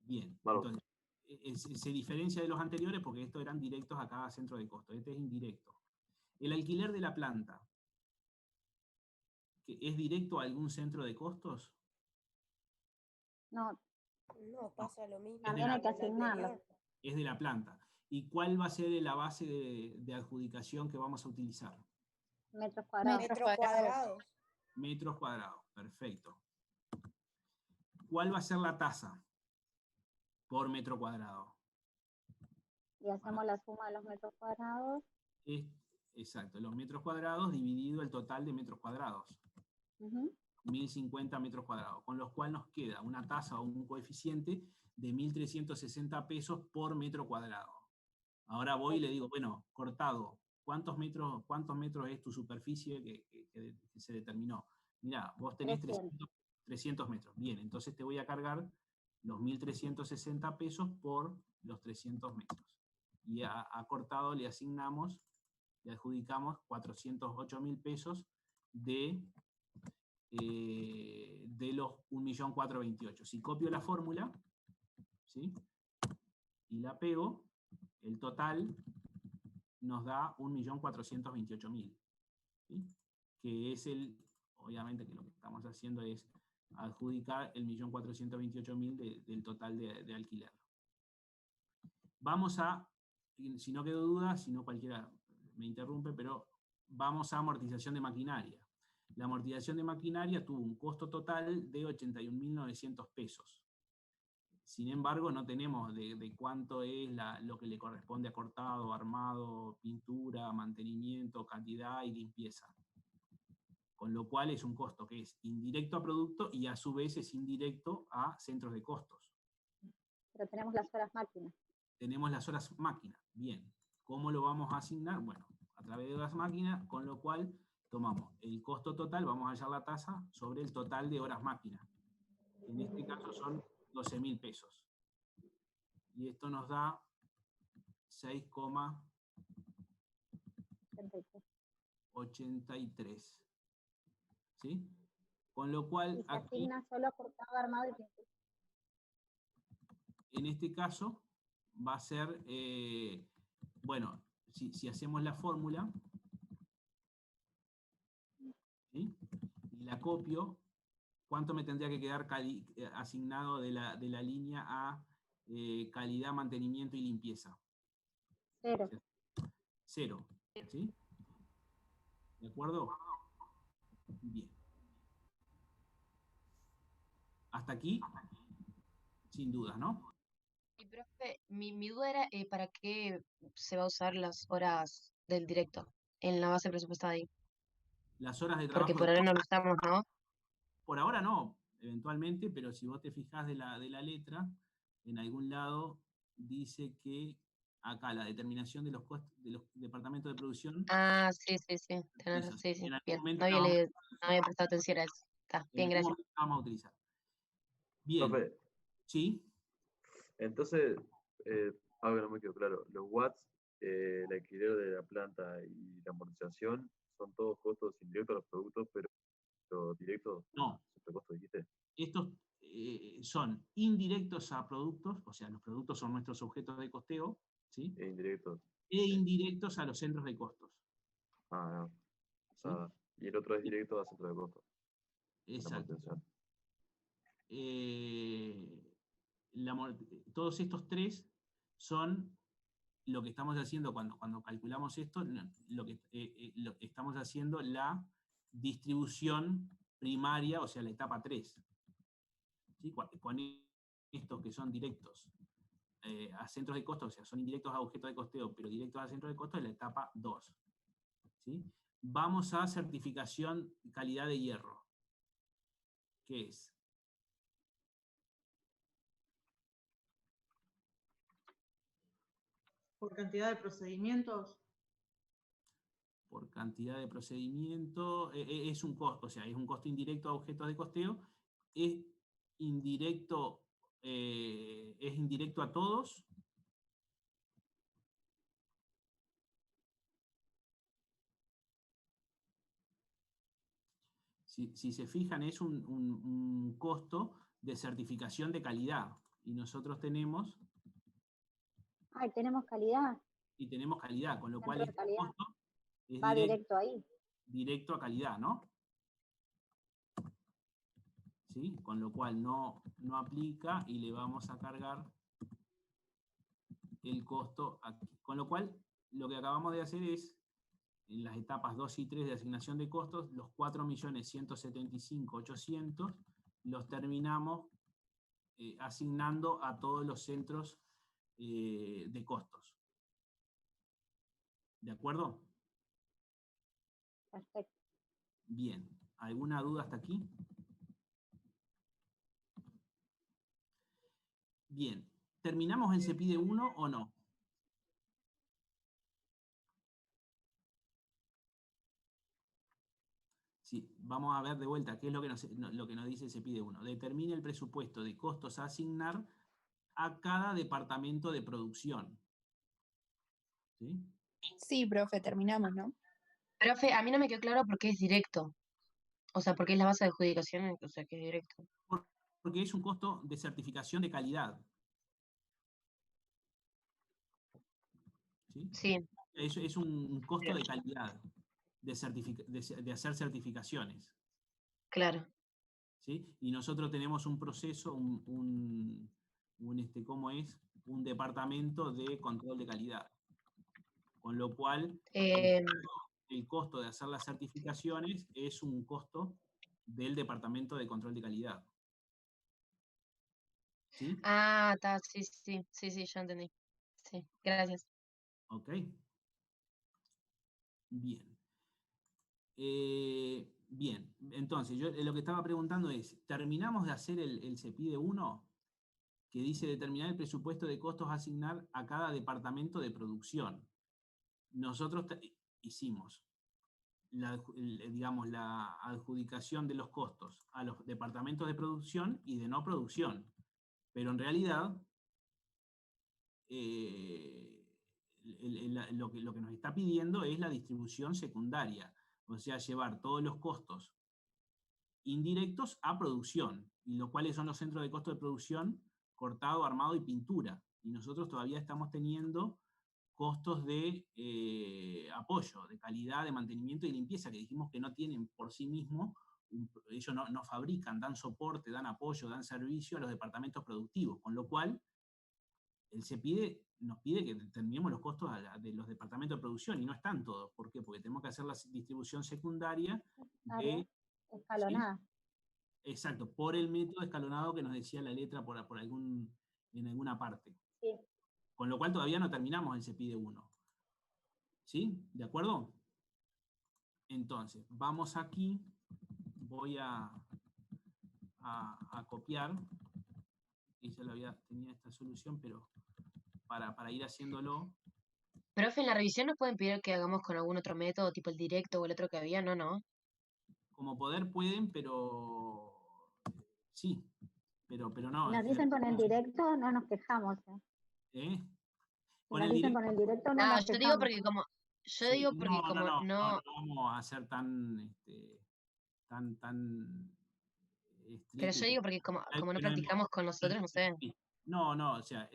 Bien, Vale. entonces, se diferencia de los anteriores porque estos eran directos a cada centro de costo. Este es indirecto. El alquiler de la planta, ¿es directo a algún centro de costos? No. No, pasa lo mismo. También hay que asignarlo. Es de la planta. ¿Y cuál va a ser la base de adjudicación que vamos a utilizar? Metros cuadrados. Metros cuadrados, perfecto. ¿Cuál va a ser la tasa por metro cuadrado? Y hacemos la suma de los metros cuadrados. Exacto, los metros cuadrados dividido el total de metros cuadrados. 1.050 metros cuadrados, con los cuales nos queda una tasa o un coeficiente de 1.360 pesos por metro cuadrado. Ahora voy y le digo, bueno, Cortado, ¿cuántos metros es tu superficie que se determinó? Mirá, vos tenés 300 metros. Bien, entonces te voy a cargar los 1.360 pesos por los 300 metros. Y a Cortado le asignamos, le adjudicamos 408.000 pesos de los 1.428.000. Si copio la fórmula, ¿sí? Y la pego, el total nos da 1.428.000, ¿sí? Que es obviamente que lo que estamos haciendo es adjudicar el 1.428.000 del total de alquiler. Vamos a, si no quedó duda, si no cualquiera me interrumpe, pero vamos a amortización de maquinaria. La amortización de maquinaria tuvo un costo total de 81.900 pesos. Sin embargo, no tenemos de cuánto es lo que le corresponde a Cortado, armado, pintura, mantenimiento, cantidad y limpieza. Con lo cual es un costo que es indirecto a producto y a su vez es indirecto a centros de costos. Pero tenemos las horas máquina. Tenemos las horas máquina. Bien. ¿Cómo lo vamos a asignar? Bueno, a través de horas máquina, con lo cual tomamos el costo total, vamos a hallar la tasa sobre el total de horas máquina. En este caso son 12.000 pesos. Y esto nos da 6,83. ¿Sí? Con lo cual, y se asigna solo Cortado, armado y pintura. En este caso va a ser, bueno, si hacemos la fórmula, ¿sí? Y la copio, ¿cuánto me tendría que quedar asignado de la línea a calidad, mantenimiento y limpieza? 0. 0, ¿sí? ¿De acuerdo? Bien. Hasta aquí, sin dudas, ¿no? Y profe, mi duda era ¿para qué se va a usar las horas del directo en la base presupuestada ahí? Las horas de trabajo. Porque por ahora no lo estamos, ¿no? Por ahora no, eventualmente, pero si vos te fijás de la letra, en algún lado dice que acá la determinación de los costos de los departamentos de producción. Ah, sí, sí, sí. Eso, Sí, sí, en algún bien. momento No había, la vamos, no había prestado atención a eso. Está, en bien, algún gracias. momento la vamos a utilizar. Bien. Profe, ¿Sí? entonces, algo que no me quedó claro. Los watts, el alquiler de la planta y la amortización son todos costos indirectos a los productos, pero directos, No. ¿qué costo dijiste? Estos son indirectos a productos, o sea, los productos son nuestros objetos de costeo, ¿sí? E indirectos. E indirectos a los centros de costos. Ah, no. O sea, y el otro es directo a centro de costos. Exacto. Todos estos tres son lo que estamos haciendo cuando calculamos esto, lo que estamos haciendo la distribución primaria, o sea, la etapa 3. ¿Sí? Con estos que son directos a centros de costos, o sea, son indirectos a objetos de costeo, pero directos a centros de costos, es la etapa 2. ¿Sí? Vamos a certificación calidad de hierro. ¿Qué es? Por cantidad de procedimientos. Por cantidad de procedimiento, es un costo, o sea, es un costo indirecto a objetos de costeo, es indirecto a todos. Si se fijan, es un costo de certificación de calidad, y nosotros tenemos... Ay, tenemos calidad. Y tenemos calidad, con lo cual Centro de este calidad. costo es Va directo ahí. directo a calidad, ¿no? ¿Sí? Con lo cual no aplica y le vamos a cargar el costo aquí. Con lo cual, lo que acabamos de hacer es, en las etapas 2 y 3 de asignación de costos, los 4.175.800 los terminamos asignando a todos los centros de costos. ¿De acuerdo? Perfecto. Bien. ¿Alguna duda hasta aquí? Bien. ¿Terminamos el CEPIDE 1 o no? Sí, vamos a ver de vuelta qué es lo que nos dice el CEPIDE 1. Determine el presupuesto de costos a asignar a cada departamento de producción. ¿Sí? Sí, profe, terminamos, ¿no? Profe, a mí no me quedó claro por qué es directo. O sea, porque es la base de adjudicación, o sea, que es directo. Porque es un costo de certificación de calidad. ¿Sí? Sí. Es un costo de calidad, de hacer certificaciones. Claro. ¿Sí? Y nosotros tenemos un proceso, ¿cómo es? Un departamento de control de calidad. Con lo cual, el costo de hacer las certificaciones es un costo del departamento de control de calidad. ¿Sí? Ah, está, sí, ya entendí. Sí, gracias. Ok. Bien. Bien, entonces, yo lo que estaba preguntando es, ¿terminamos de hacer el CEPIDE 1? Que dice determinar el presupuesto de costos a asignar a cada departamento de producción. Nosotros hicimos la adjudicación de los costos a los departamentos de producción y de no producción. Pero en realidad, lo que nos está pidiendo es la distribución secundaria, o sea, llevar todos los costos indirectos a producción, y lo cuales son los centros de costo de producción, cortado, armado y pintura. Y nosotros todavía estamos teniendo costos de apoyo, de calidad, de mantenimiento y limpieza, que dijimos que no tienen por sí mismos, ellos no fabrican, dan soporte, dan apoyo, dan servicio a los departamentos productivos, con lo cual el CEPIDE nos pide que terminemos los costos de los departamentos de producción, y no están todos. ¿Por qué? Porque tenemos que hacer la distribución secundaria de... Escalonada. ¿Sí? Exacto, por el método escalonado que nos decía la letra en alguna parte. Sí. Con lo cual todavía no terminamos el CEPIDE 1. ¿Sí? ¿De acuerdo? Entonces, vamos aquí, voy a copiar, y ya tenía esta solución, pero para ir haciéndolo. Profe, en la revisión nos pueden pedir que hagamos con algún otro método, tipo el directo o el otro que había, ¿no? Como poder pueden, pero sí, pero no. Si nos dicen con el directo, no nos quejamos. ¿Eh? Si Con nos el dicen directo. con el directo, no No, nos yo digo quejamos. porque como, yo Sí, digo porque como no no, vamos a ser tan pero estrictos. yo digo porque como no Pero practicamos con nosotros, no sé. no, o sea,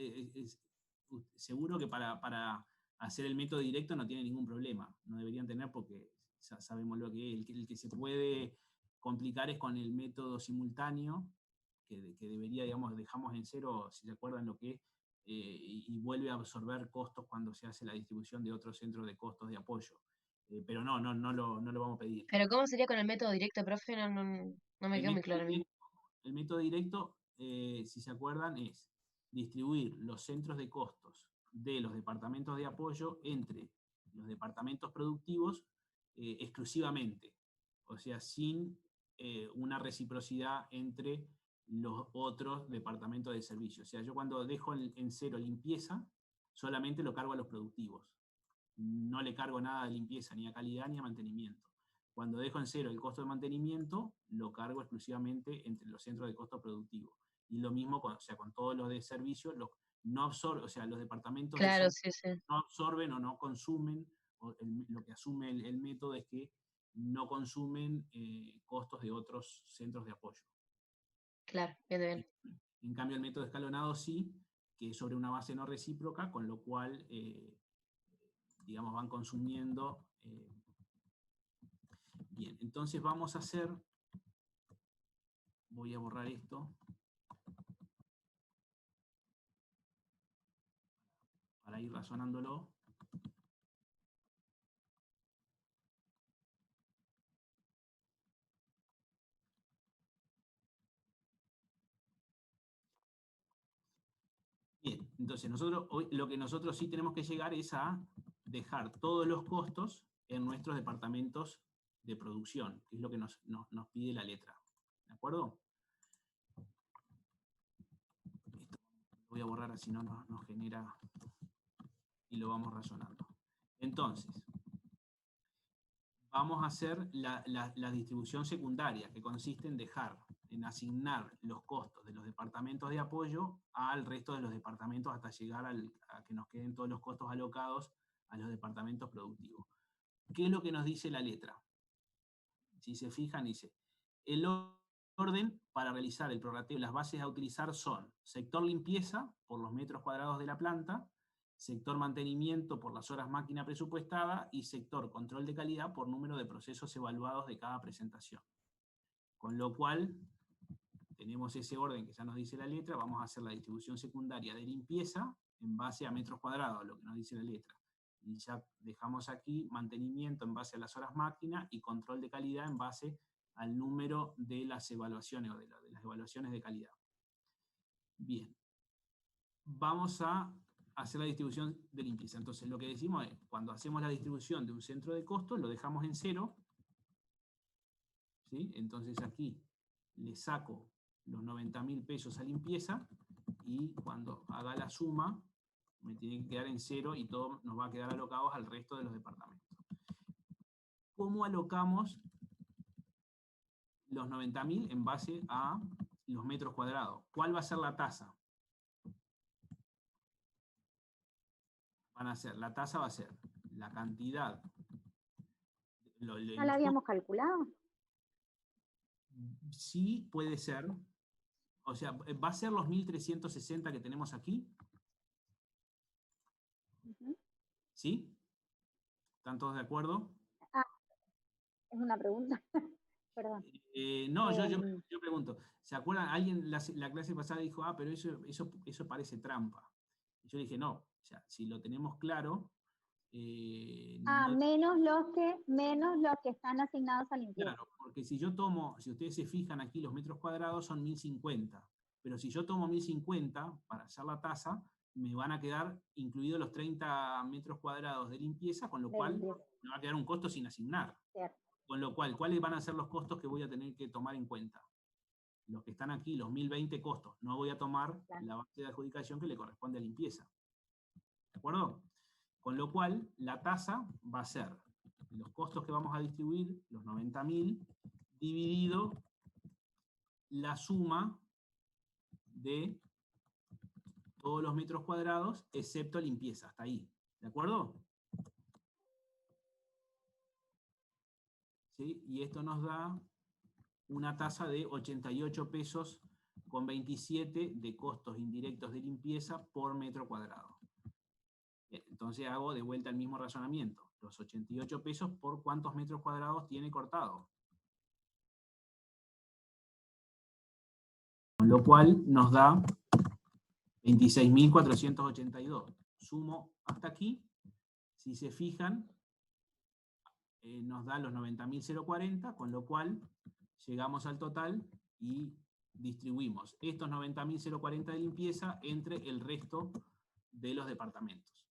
seguro que para hacer el método directo no tiene ningún problema. No deberían tener porque sabemos lo que es. El que se puede complicar es con el método simultáneo, que debería, digamos, dejamos en cero, si se acuerdan lo que es, y vuelve a absorber costos cuando se hace la distribución de otro centro de costos de apoyo. Pero no lo vamos a pedir. Pero ¿cómo sería con el método directo, profe? No me quedó muy claro a mí. El método directo, si se acuerdan, es distribuir los centros de costos de los departamentos de apoyo entre los departamentos productivos exclusivamente, o sea, sin una reciprocidad entre los otros departamentos de servicio. O sea, yo cuando dejo en cero limpieza, solamente lo cargo a los productivos. No le cargo nada de limpieza, ni a calidad, ni a mantenimiento. Cuando dejo en cero el costo de mantenimiento, lo cargo exclusivamente entre los centros de costo productivo. Y lo mismo con todos los de servicio, no absorben, o sea, los departamentos Claro, de sí. no absorben o no consumen, lo que asume el método es que no consumen costos de otros centros de apoyo. Claro, bien. En cambio, el método escalonado sí, que es sobre una base no recíproca, con lo cual, digamos, van consumiendo. Bien, entonces vamos a hacer, voy a borrar esto, para ir razonándolo. Bien, entonces hoy lo que nosotros sí tenemos que llegar es a dejar todos los costos en nuestros departamentos de producción, que es lo que nos pide la letra. ¿De acuerdo? Esto lo voy a borrar así no nos genera y lo vamos razonando. Entonces, vamos a hacer la distribución secundaria, que consiste en asignar los costos de los departamentos de apoyo al resto de los departamentos hasta llegar a que nos queden todos los costos alocados a los departamentos productivos. ¿Qué es lo que nos dice la letra? Si se fijan, dice, el orden para realizar el prorrateo, las bases a utilizar son sector limpieza por los metros cuadrados de la planta, sector mantenimiento por las horas máquina presupuestada y sector control de calidad por número de procesos evaluados de cada presentación. Con lo cual, tenemos ese orden que ya nos dice la letra, vamos a hacer la distribución secundaria de limpieza en base a metros cuadrados, lo que nos dice la letra. Y ya dejamos aquí mantenimiento en base a las horas máquina y control de calidad en base al número de las evaluaciones o de las evaluaciones de calidad. Bien. Vamos a hacer la distribución de limpieza. Entonces lo que decimos es, cuando hacemos la distribución de un centro de costos, lo dejamos en cero. ¿Sí? Entonces aquí le saco los 90.000 pesos a limpieza y cuando haga la suma me tiene que quedar en cero y todo nos va a quedar alocados al resto de los departamentos. ¿Cómo alocamos los 90.000 en base a los metros cuadrados? ¿Cuál va a ser la tasa? La tasa va a ser la cantidad. ¿No la habíamos calculado? Sí, puede ser. O sea, va a ser los 1.360 que tenemos aquí. ¿Sí? ¿Están todos de acuerdo? Ah, es una pregunta. Perdón. No, yo pregunto. ¿Se acuerdan? Alguien la clase pasada dijo, pero eso parece trampa. Y yo dije, no. O sea, si lo tenemos claro. Menos los que están asignados a limpieza. Claro, porque si ustedes se fijan aquí, los metros cuadrados son 1.050. Pero si yo tomo 1.050 para hacer la tasa, me van a quedar incluidos los 30 metros cuadrados de limpieza, con lo cual me va a quedar un costo sin asignar. Cierto. Con lo cual, ¿cuáles van a ser los costos que voy a tener que tomar en cuenta? Los que están aquí, los 1.020 costos. No voy a tomar la base de adjudicación que le corresponde a limpieza. ¿De acuerdo? Con lo cual, la tasa va a ser los costos que vamos a distribuir, los 90.000, dividido la suma de todos los metros cuadrados, excepto limpieza, hasta ahí. ¿De acuerdo? ¿Sí? Y esto nos da una tasa de 88 pesos con 27 de costos indirectos de limpieza por metro cuadrado. Entonces hago de vuelta el mismo razonamiento. Los 88 pesos por cuántos metros cuadrados tiene cortado. Con lo cual nos da 26.482. Sumo hasta aquí. Si se fijan, nos da los 90.040, con lo cual llegamos al total y distribuimos estos 90.040 de limpieza entre el resto de los departamentos.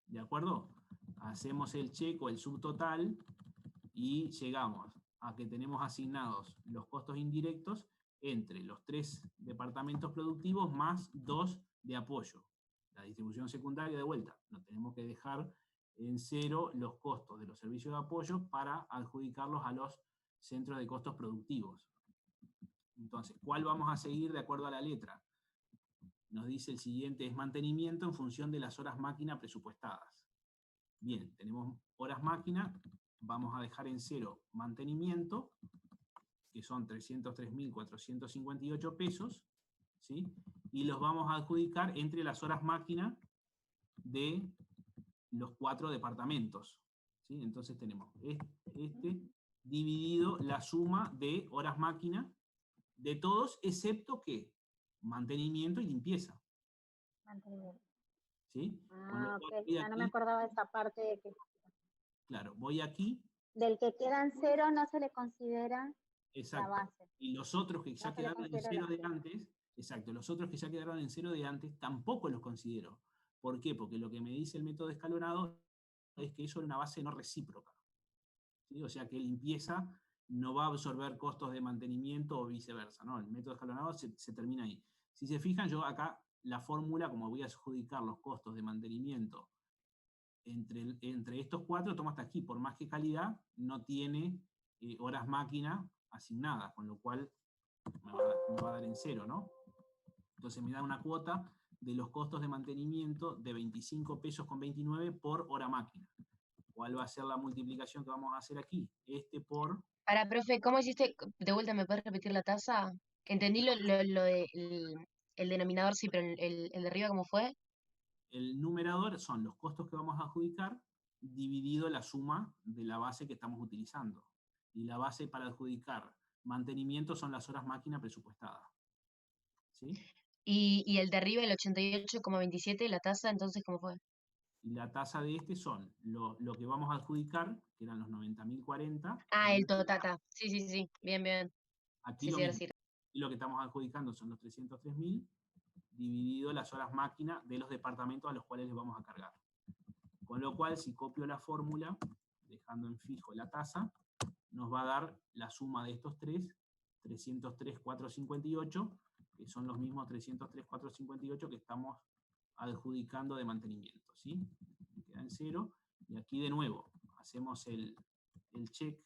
¿De acuerdo? Hacemos el check o el subtotal y llegamos a que tenemos asignados los costos indirectos entre los 3 departamentos productivos más 2 de apoyo. La distribución secundaria de vuelta. No tenemos que dejar en cero los costos de los servicios de apoyo para adjudicarlos a los centros de costos productivos. Entonces, ¿cuál vamos a seguir de acuerdo a la letra? Nos dice el siguiente, es mantenimiento en función de las horas máquina presupuestadas. Bien, tenemos horas máquina, vamos a dejar en cero mantenimiento, que son 303.458 pesos, ¿sí? Y los vamos a adjudicar entre las horas máquina de los 4 departamentos, ¿sí? Entonces tenemos este dividido la suma de horas máquina de todos, excepto que mantenimiento y limpieza. Mantenimiento. ¿Sí? Ah, ok. Voy Ya no me aquí, acordaba de esa parte de que claro, voy aquí. del que quedan cero no se le considera Exacto. la base. Y los otros que ya No se le quedaron en considera cero la de base. antes, exacto, los otros que ya quedaron en cero de antes, tampoco los considero. ¿Por qué? Porque lo que me dice el método escalonado es que eso es una base no recíproca. ¿Sí? O sea que limpieza no va a absorber costos de mantenimiento o viceversa, ¿no? El método escalonado se termina ahí. Si se fijan, yo acá la fórmula, como voy a adjudicar los costos de mantenimiento entre estos 4, tomo hasta aquí, por más que calidad, no tiene horas máquina asignadas, con lo cual me va a dar en cero, ¿no? Entonces me da una cuota de los costos de mantenimiento de 25 pesos con 29 por hora máquina. ¿Cuál va a ser la multiplicación que vamos a hacer aquí? Por... Para, profe, ¿cómo hiciste? De vuelta, ¿me puedes repetir la tasa? Entendí lo de el denominador, sí, pero el de arriba, ¿cómo fue? El numerador son los costos que vamos a adjudicar dividido la suma de la base que estamos utilizando. Y la base para adjudicar mantenimiento son las horas máquina presupuestadas. ¿Sí? Y el de arriba, el 88,27, la tasa, entonces, ¿cómo fue? Y la tasa de este son lo que vamos a adjudicar, que eran los 90.040. Ah, el totata. Sí, sí, sí. Bien, bien. Aquí Sí, lo sí, ahora mismo. sí. Y lo que estamos adjudicando son los 303.000 dividido las horas máquina de los departamentos a los cuales les vamos a cargar. Con lo cual, si copio la fórmula, dejando en fijo la tasa, nos va a dar la suma de estos 303.458, que son los mismos 303.458 que estamos adjudicando de mantenimiento, ¿sí? Queda en cero, y aquí de nuevo, hacemos el check,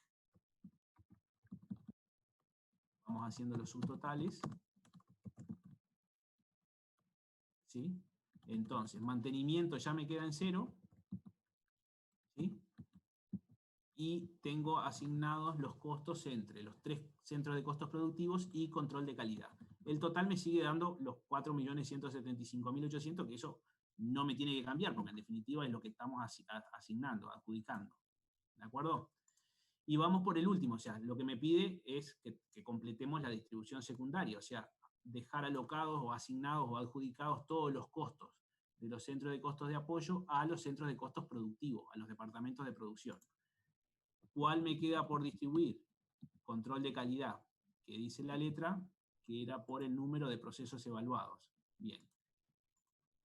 vamos haciendo los subtotales, ¿sí? Entonces, mantenimiento ya me queda en cero, ¿sí? Y tengo asignados los costos entre los 3 centros de costos productivos y control de calidad. El total me sigue dando los 4.175.800, que eso no me tiene que cambiar, porque en definitiva es lo que estamos asignando, adjudicando. ¿De acuerdo? Y vamos por el último, o sea, lo que me pide es que completemos la distribución secundaria, o sea, dejar alocados o asignados o adjudicados todos los costos de los centros de costos de apoyo a los centros de costos productivos, a los departamentos de producción. ¿Cuál me queda por distribuir? Control de calidad, que dice la letra, que era por el número de procesos evaluados. Bien.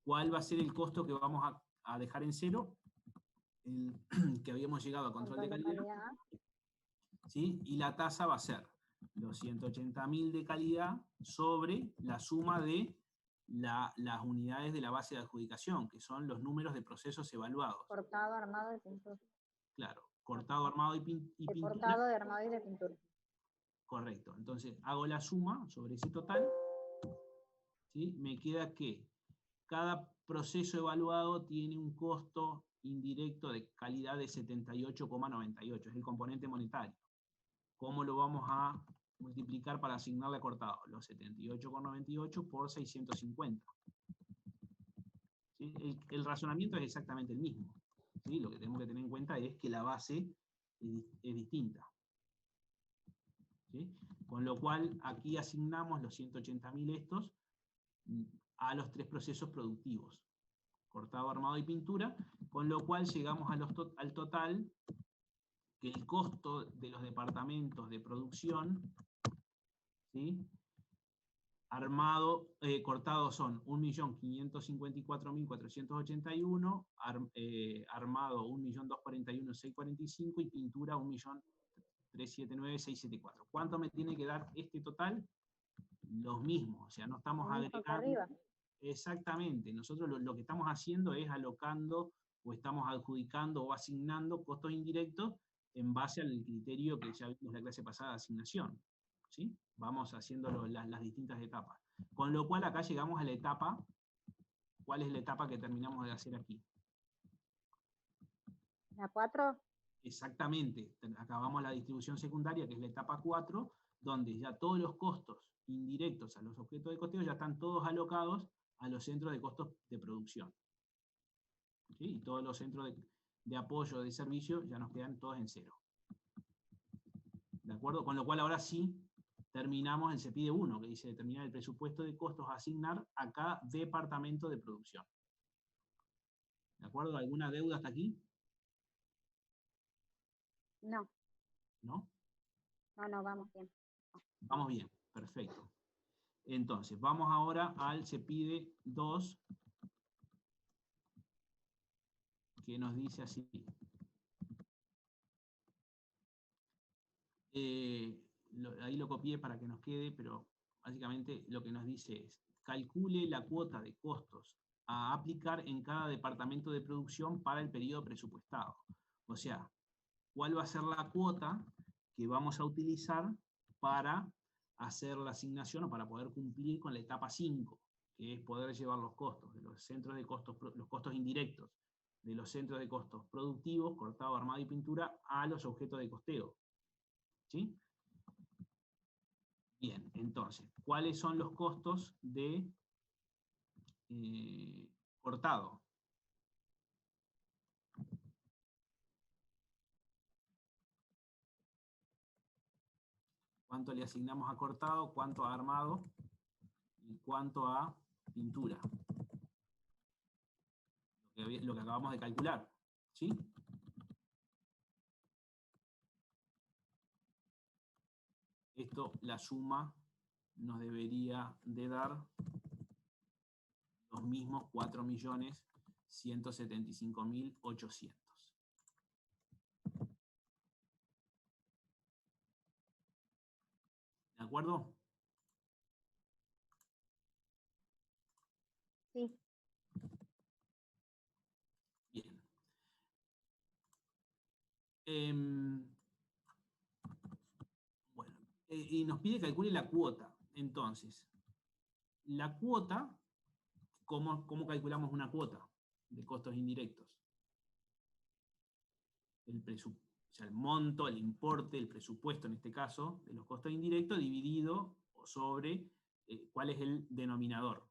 ¿Cuál va a ser el costo que vamos a dejar en cero? El que habíamos llegado a control de calidad. ¿Sí? Y la tasa va a ser los 180.000 de calidad sobre la suma de las unidades de la base de adjudicación, que son los números de procesos evaluados. Cortado, armado de pintura. Claro, cortado, armado y pintura. Cortado, de armado y de pintura. Correcto. Entonces hago la suma sobre ese total. ¿Sí? Me queda que cada proceso evaluado tiene un costo indirecto de calidad de 78,98. Es el componente monetario. ¿Cómo lo vamos a multiplicar para asignarle a cortado? Los 78,98 por 650. ¿Sí? El razonamiento es exactamente el mismo. ¿Sí? Lo que tenemos que tener en cuenta es que la base es distinta. ¿Sí? Con lo cual, aquí asignamos los 180.000 estos a los 3 procesos productivos. Cortado, armado y pintura, con lo cual llegamos al total que el costo de los departamentos de producción, ¿sí? Cortado son 1.554.481, armado 1.241.645 y pintura 1.379.674. ¿Cuánto me tiene que dar este total? Los mismos, o sea, no estamos agregando. Exactamente, nosotros lo que estamos haciendo es alocando o estamos adjudicando o asignando costos indirectos en base al criterio que ya vimos en la clase pasada de asignación. ¿Sí? Vamos haciendo las distintas etapas. Con lo cual acá llegamos a la etapa. ¿Cuál es la etapa que terminamos de hacer aquí? ¿La 4? Exactamente. Acabamos la distribución secundaria, que es la etapa 4, donde ya todos los costos indirectos a los objetos de costeo ya están todos alocados a los centros de costos de producción. ¿Sí? Y todos los centros de apoyo de servicio ya nos quedan todos en cero. ¿De acuerdo? Con lo cual ahora sí terminamos el CEPIDE 1, que dice determinar el presupuesto de costos a asignar a cada departamento de producción. ¿De acuerdo? ¿Alguna deuda hasta aquí? No. ¿No? No, vamos bien. Vamos bien, perfecto. Entonces, vamos ahora al CEPIDE 2, que nos dice así. Ahí lo copié para que nos quede, pero básicamente lo que nos dice es, calcule la cuota de costos a aplicar en cada departamento de producción para el periodo presupuestado. O sea, ¿cuál va a ser la cuota que vamos a utilizar para hacer la asignación o para poder cumplir con la etapa 5, que es poder llevar los costos de los centros de costos, los costos indirectos de los centros de costos productivos, cortado, armado y pintura, a los objetos de costeo? ¿Sí? Bien, entonces, ¿cuáles son los costos de cortado? ¿Cuánto le asignamos a cortado? ¿Cuánto a armado? ¿Y cuánto a pintura? Lo que acabamos de calcular. ¿Sí? Esto, la suma, nos debería de dar los mismos 4.175.800. ¿De acuerdo? Sí. Bien. Bueno, y nos pide que calcule la cuota. Entonces, la cuota, ¿cómo calculamos una cuota de costos indirectos? O sea, el monto, el importe, el presupuesto en este caso, de los costos indirectos dividido sobre cuál es el denominador.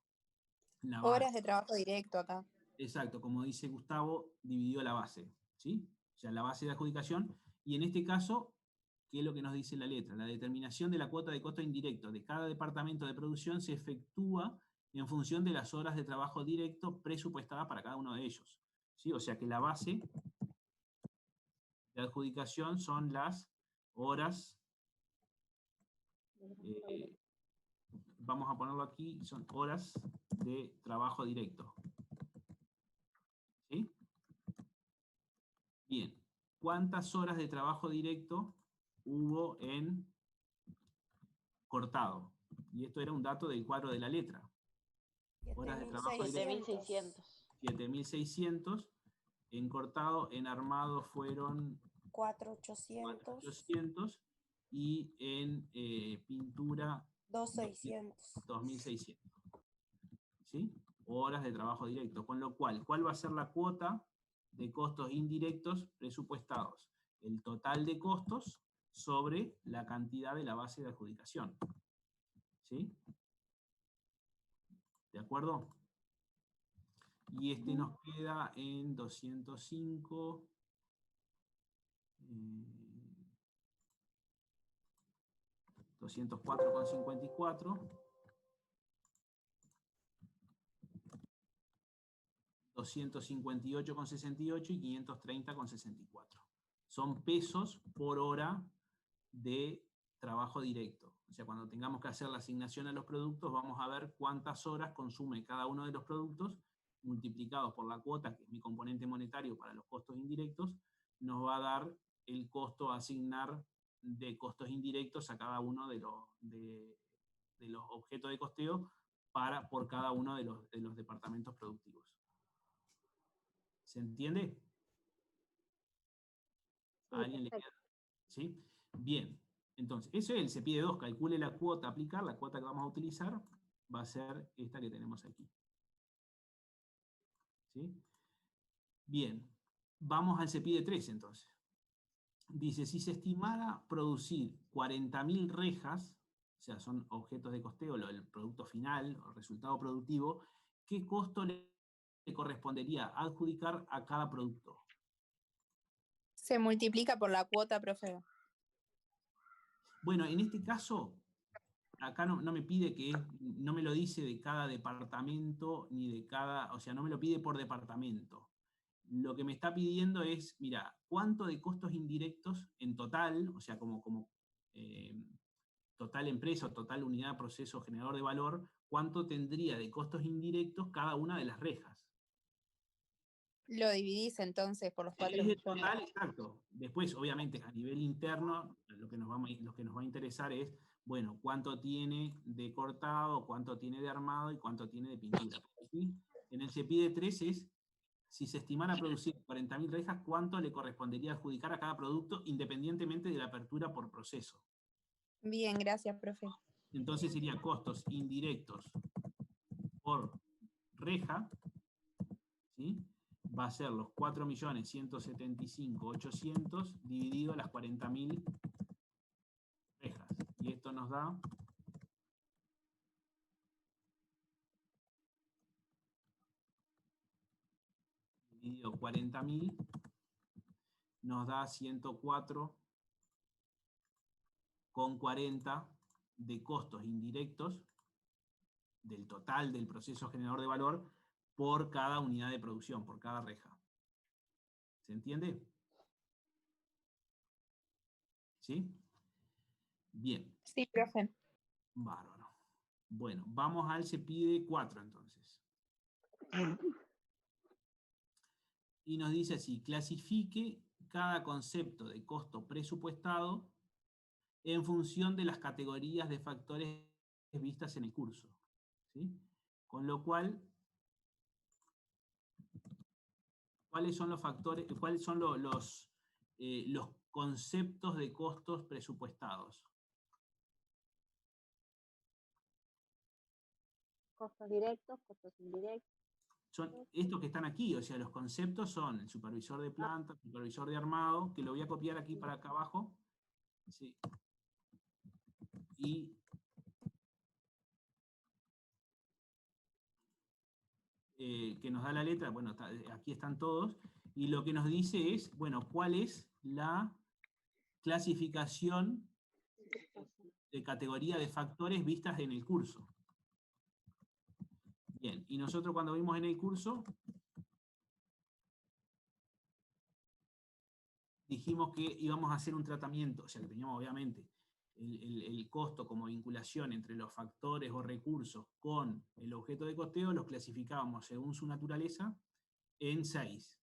Horas de trabajo directo acá. Exacto, como dice Gustavo, dividió la base, ¿sí? O sea, la base de adjudicación, y en este caso, ¿qué es lo que nos dice la letra? La determinación de la cuota de costo indirecto de cada departamento de producción se efectúa en función de las horas de trabajo directo presupuestadas para cada uno de ellos, ¿sí? O sea que la base de adjudicación son las horas, vamos a ponerlo aquí, son horas de trabajo directo. ¿Sí? Bien, ¿cuántas horas de trabajo directo hubo en cortado? Y esto era un dato del cuadro de la letra. Horas de trabajo directo. 7.600. 7.600. En cortado, en armado fueron 4.800. Y en pintura 2.600. 2.600. ¿Sí? Horas de trabajo directo. Con lo cual, ¿cuál va a ser la cuota de costos indirectos presupuestados? El total de costos sobre la cantidad de la base de adjudicación. ¿Sí? ¿De acuerdo? Y este nos queda en 205. 204,54. 258,68 y 530,64. Son pesos por hora de trabajo directo. O sea, cuando tengamos que hacer la asignación a los productos, vamos a ver cuántas horas consume cada uno de los productos, multiplicados por la cuota, que es mi componente monetario para los costos indirectos, nos va a dar el costo a asignar de costos indirectos a cada uno de los objetos de costeo por cada uno de los departamentos productivos. ¿Se entiende? ¿A alguien le queda? ¿Sí? Bien. Entonces, eso es el se pide 2. Calcule la cuota a aplicar, la cuota que vamos a utilizar va a ser esta que tenemos aquí. ¿Sí? Bien. Vamos al se pide 3 entonces. Dice, si se estimara producir 40.000 rejas, o sea, son objetos de costeo, el producto final, o resultado productivo, ¿qué costo le correspondería adjudicar a cada producto? Se multiplica por la cuota, profe. Bueno, en este caso, acá no me pide no me lo dice de cada departamento, ni de cada, o sea, no me lo pide por departamento. Lo que me está pidiendo es, mira, ¿cuánto de costos indirectos en total, o sea, como total empresa o total unidad, proceso, generador de valor, cuánto tendría de costos indirectos cada una de las rejas? Lo dividís entonces por los 4 Es el millones. total, exacto. Después, obviamente, a nivel interno, lo que nos va a interesar es, bueno, cuánto tiene de cortado, cuánto tiene de armado y cuánto tiene de pintura. Aquí, en el se pide 3 es, si se estimara producir 40.000 rejas, ¿cuánto le correspondería adjudicar a cada producto independientemente de la apertura por proceso? Bien, gracias, profe. Entonces sería costos indirectos por reja, ¿sí? Va a ser los 4.175.800 dividido a las 40.000 rejas. Y esto nos da dividido 40.000, nos da 104,40 de costos indirectos del total del proceso generador de valor por cada unidad de producción, por cada reja. ¿Se entiende? ¿Sí? Bien. Sí, profe. Bárbaro. Bueno, vamos al se pide 4 entonces. Y nos dice así, clasifique cada concepto de costo presupuestado en función de las categorías de factores vistas en el curso. ¿Sí? Con lo cual, ¿cuáles son los factores, cuáles son los conceptos de costos presupuestados? Costos directos, costos indirectos. Son estos que están aquí, o sea, los conceptos son el supervisor de planta, el supervisor de armado, que lo voy a copiar aquí para acá abajo. Sí. Y que nos da la letra, bueno, aquí están todos, y lo que nos dice es, bueno, ¿cuál es la clasificación de categoría de factores vistas en el curso? Bien, y nosotros cuando vimos en el curso, dijimos que íbamos a hacer un tratamiento, o sea, que teníamos obviamente el costo como vinculación entre los factores o recursos con el objeto de costeo, los clasificábamos según su naturaleza en 6.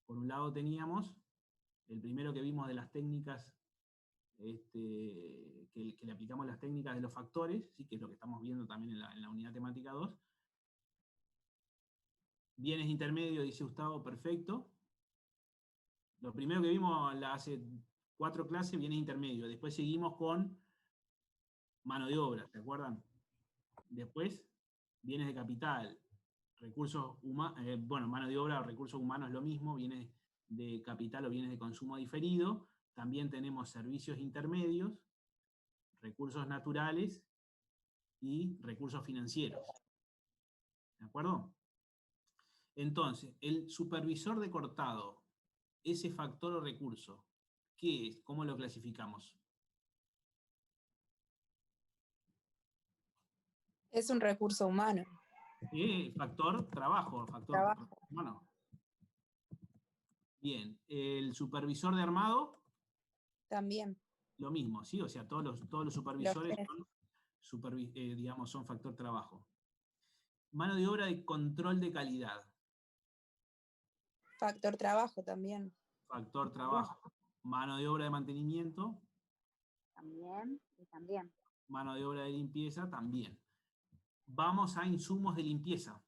Por un lado teníamos el primero que vimos de las técnicas, que le aplicamos las técnicas de los factores, ¿sí? Que es lo que estamos viendo también en la unidad temática 2, Bienes intermedios, dice Gustavo, perfecto. Lo primero que vimos hace 4 clases, bienes intermedios. Después seguimos con mano de obra, ¿se acuerdan? Después, bienes de capital, recursos humanos, mano de obra o recursos humanos es lo mismo, bienes de capital o bienes de consumo diferido. También tenemos servicios intermedios, recursos naturales y recursos financieros. ¿De acuerdo? Entonces, el supervisor de cortado, ese factor o recurso, ¿qué es? ¿Cómo lo clasificamos? Es un recurso humano. Factor trabajo, factor humano. Bien, el supervisor de armado. También. Lo mismo, ¿sí? O sea, todos los supervisores son factor trabajo. Mano de obra de control de calidad. Factor trabajo también. Factor trabajo. Mano de obra de mantenimiento. También, y también. Mano de obra de limpieza, también. Vamos a insumos de limpieza.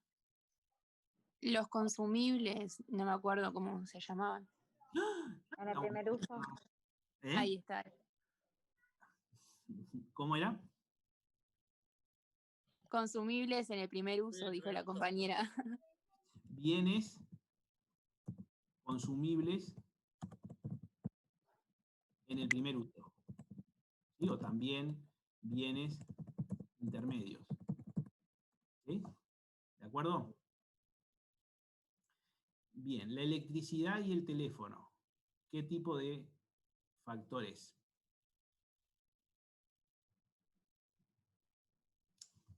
Los consumibles, no me acuerdo cómo se llamaban. En el primer uso. Ahí está. ¿Cómo era? Consumibles en el primer uso, dijo la compañera. Bienes consumibles en el primer uso. O también bienes intermedios. ¿Sí? ¿De acuerdo? Bien, la electricidad y el teléfono. ¿Qué tipo de factores?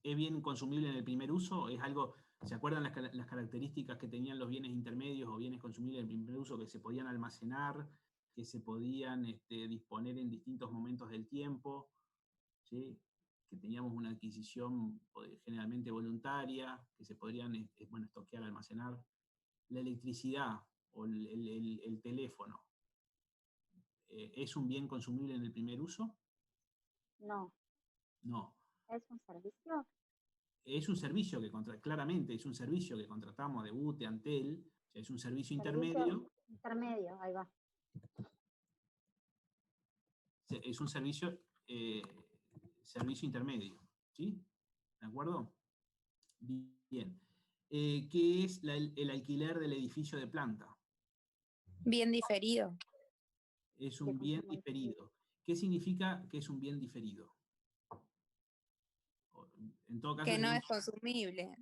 ¿Es bien consumible en el primer uso? ¿Es algo, se acuerdan las características que tenían los bienes intermedios o bienes consumibles en el primer uso, que se podían almacenar, que se podían disponer en distintos momentos del tiempo, ¿sí? Que teníamos una adquisición generalmente voluntaria, que se podrían estoquear, almacenar? La electricidad o el teléfono, ¿es un bien consumible en el primer uso? No. No. ¿Es un servicio? Es un servicio claramente es un servicio que contratamos de UTE, Antel, o sea, es un servicio intermedio. Intermedio, ahí va. Es un servicio intermedio, ¿sí? ¿De acuerdo? Bien. ¿Qué es el alquiler del edificio de planta? Bien diferido. Es un bien diferido. ¿Qué significa que es un bien diferido? En todo caso, que no es consumible.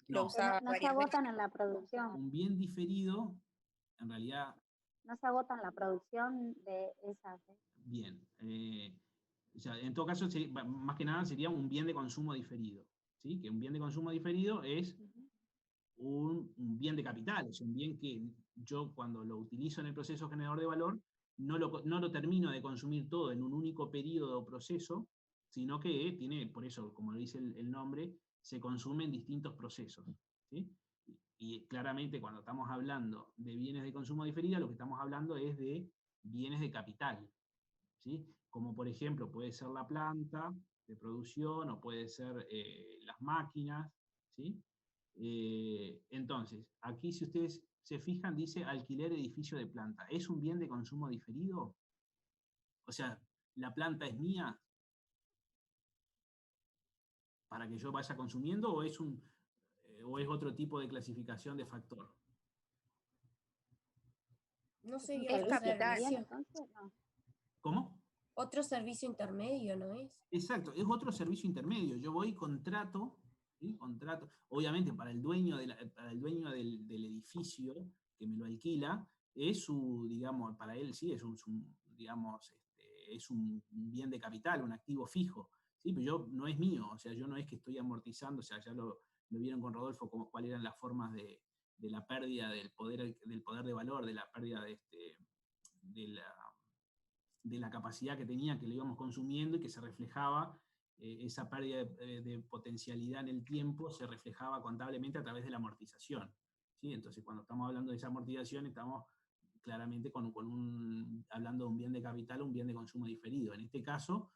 No, Lo usaba no se agotan en la producción. Un bien diferido, en realidad. No se agotan la producción de esas. Bien. O sea, en todo caso, más que nada sería un bien de consumo diferido. ¿Sí? Que un bien de consumo diferido es un bien de capital, es un bien que yo cuando lo utilizo en el proceso generador de valor, no lo termino de consumir todo en un único periodo o proceso, sino que tiene, por eso, como lo dice el nombre, se consume en distintos procesos. ¿Sí? Y claramente cuando estamos hablando de bienes de consumo diferido, lo que estamos hablando es de bienes de capital. ¿Sí? Como por ejemplo puede ser la planta de producción o puede ser las máquinas. ¿Sí? Entonces, aquí si ustedes se fijan, dice alquiler edificio de planta. ¿Es un bien de consumo diferido? O sea, ¿la planta es mía para que yo vaya consumiendo o es otro tipo de clasificación de factor? No sería ¿Es otro capital servicio. entonces? No. ¿Cómo? Otro servicio intermedio, ¿no es? Exacto, es otro servicio intermedio. Yo voy y contrato, ¿sí? Contrato, obviamente para el dueño, para el dueño del edificio que me lo alquila, es su, digamos, para él sí, es es un bien de capital, un activo fijo. ¿Sí? Pero no es mío, o sea, yo no es que estoy amortizando, o sea, ya lo vieron con Rodolfo, cuáles eran las formas de la pérdida del poder de valor, de la pérdida de la capacidad que tenía, que lo íbamos consumiendo y que se reflejaba, esa pérdida de potencialidad en el tiempo se reflejaba contablemente a través de la amortización. ¿Sí? Entonces, cuando estamos hablando de esa amortización, estamos claramente hablando de un bien de capital o un bien de consumo diferido. En este caso,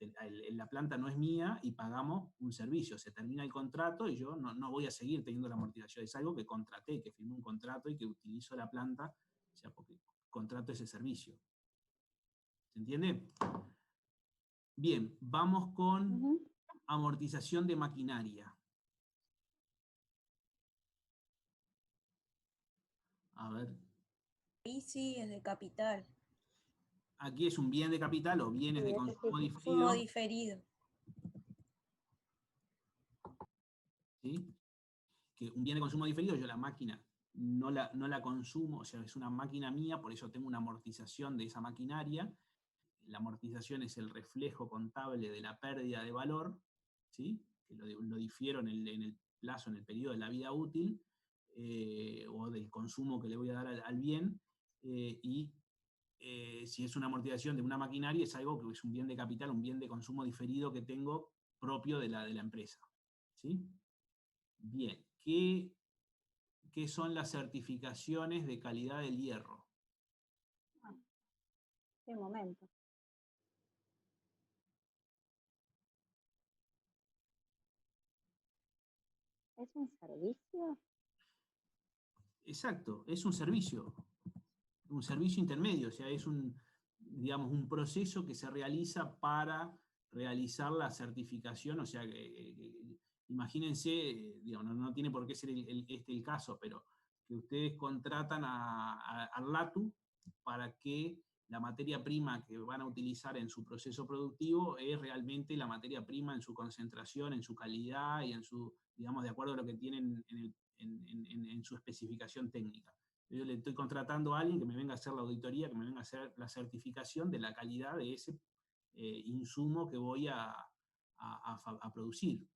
la planta no es mía y pagamos un servicio. Se termina el contrato y yo no voy a seguir teniendo la amortización. Es algo que contraté, que firmé un contrato y que utilizo la planta, o sea, porque contrato ese servicio. ¿Se entiende? Bien, vamos con amortización de maquinaria. A ver. Ahí sí es de capital. Aquí es un bien de capital o bienes de consumo Consumo diferido. ¿Sí? Que un bien de consumo diferido, yo la máquina no la consumo, o sea, es una máquina mía, por eso tengo una amortización de esa maquinaria. La amortización es el reflejo contable de la pérdida de valor, ¿sí? Que lo difiero en el plazo, en el periodo de la vida útil, o del consumo que le voy a dar al bien, y si es una amortización de una maquinaria, es algo que es un bien de capital, un bien de consumo diferido que tengo propio de la empresa. ¿Sí? Bien, ¿qué son las certificaciones de calidad del hierro? Sí, un momento. ¿Es un servicio? Exacto, es un servicio intermedio, o sea, es digamos, un proceso que se realiza para realizar la certificación, o sea, imagínense, digamos, no tiene por qué ser el caso, pero que ustedes contratan al LATU para que la materia prima que van a utilizar en su proceso productivo es realmente la materia prima en su concentración, en su calidad y en su, digamos, de acuerdo a lo que tienen en su especificación técnica. Yo le estoy contratando a alguien que me venga a hacer la auditoría, que me venga a hacer la certificación de la calidad de ese insumo que voy a producir.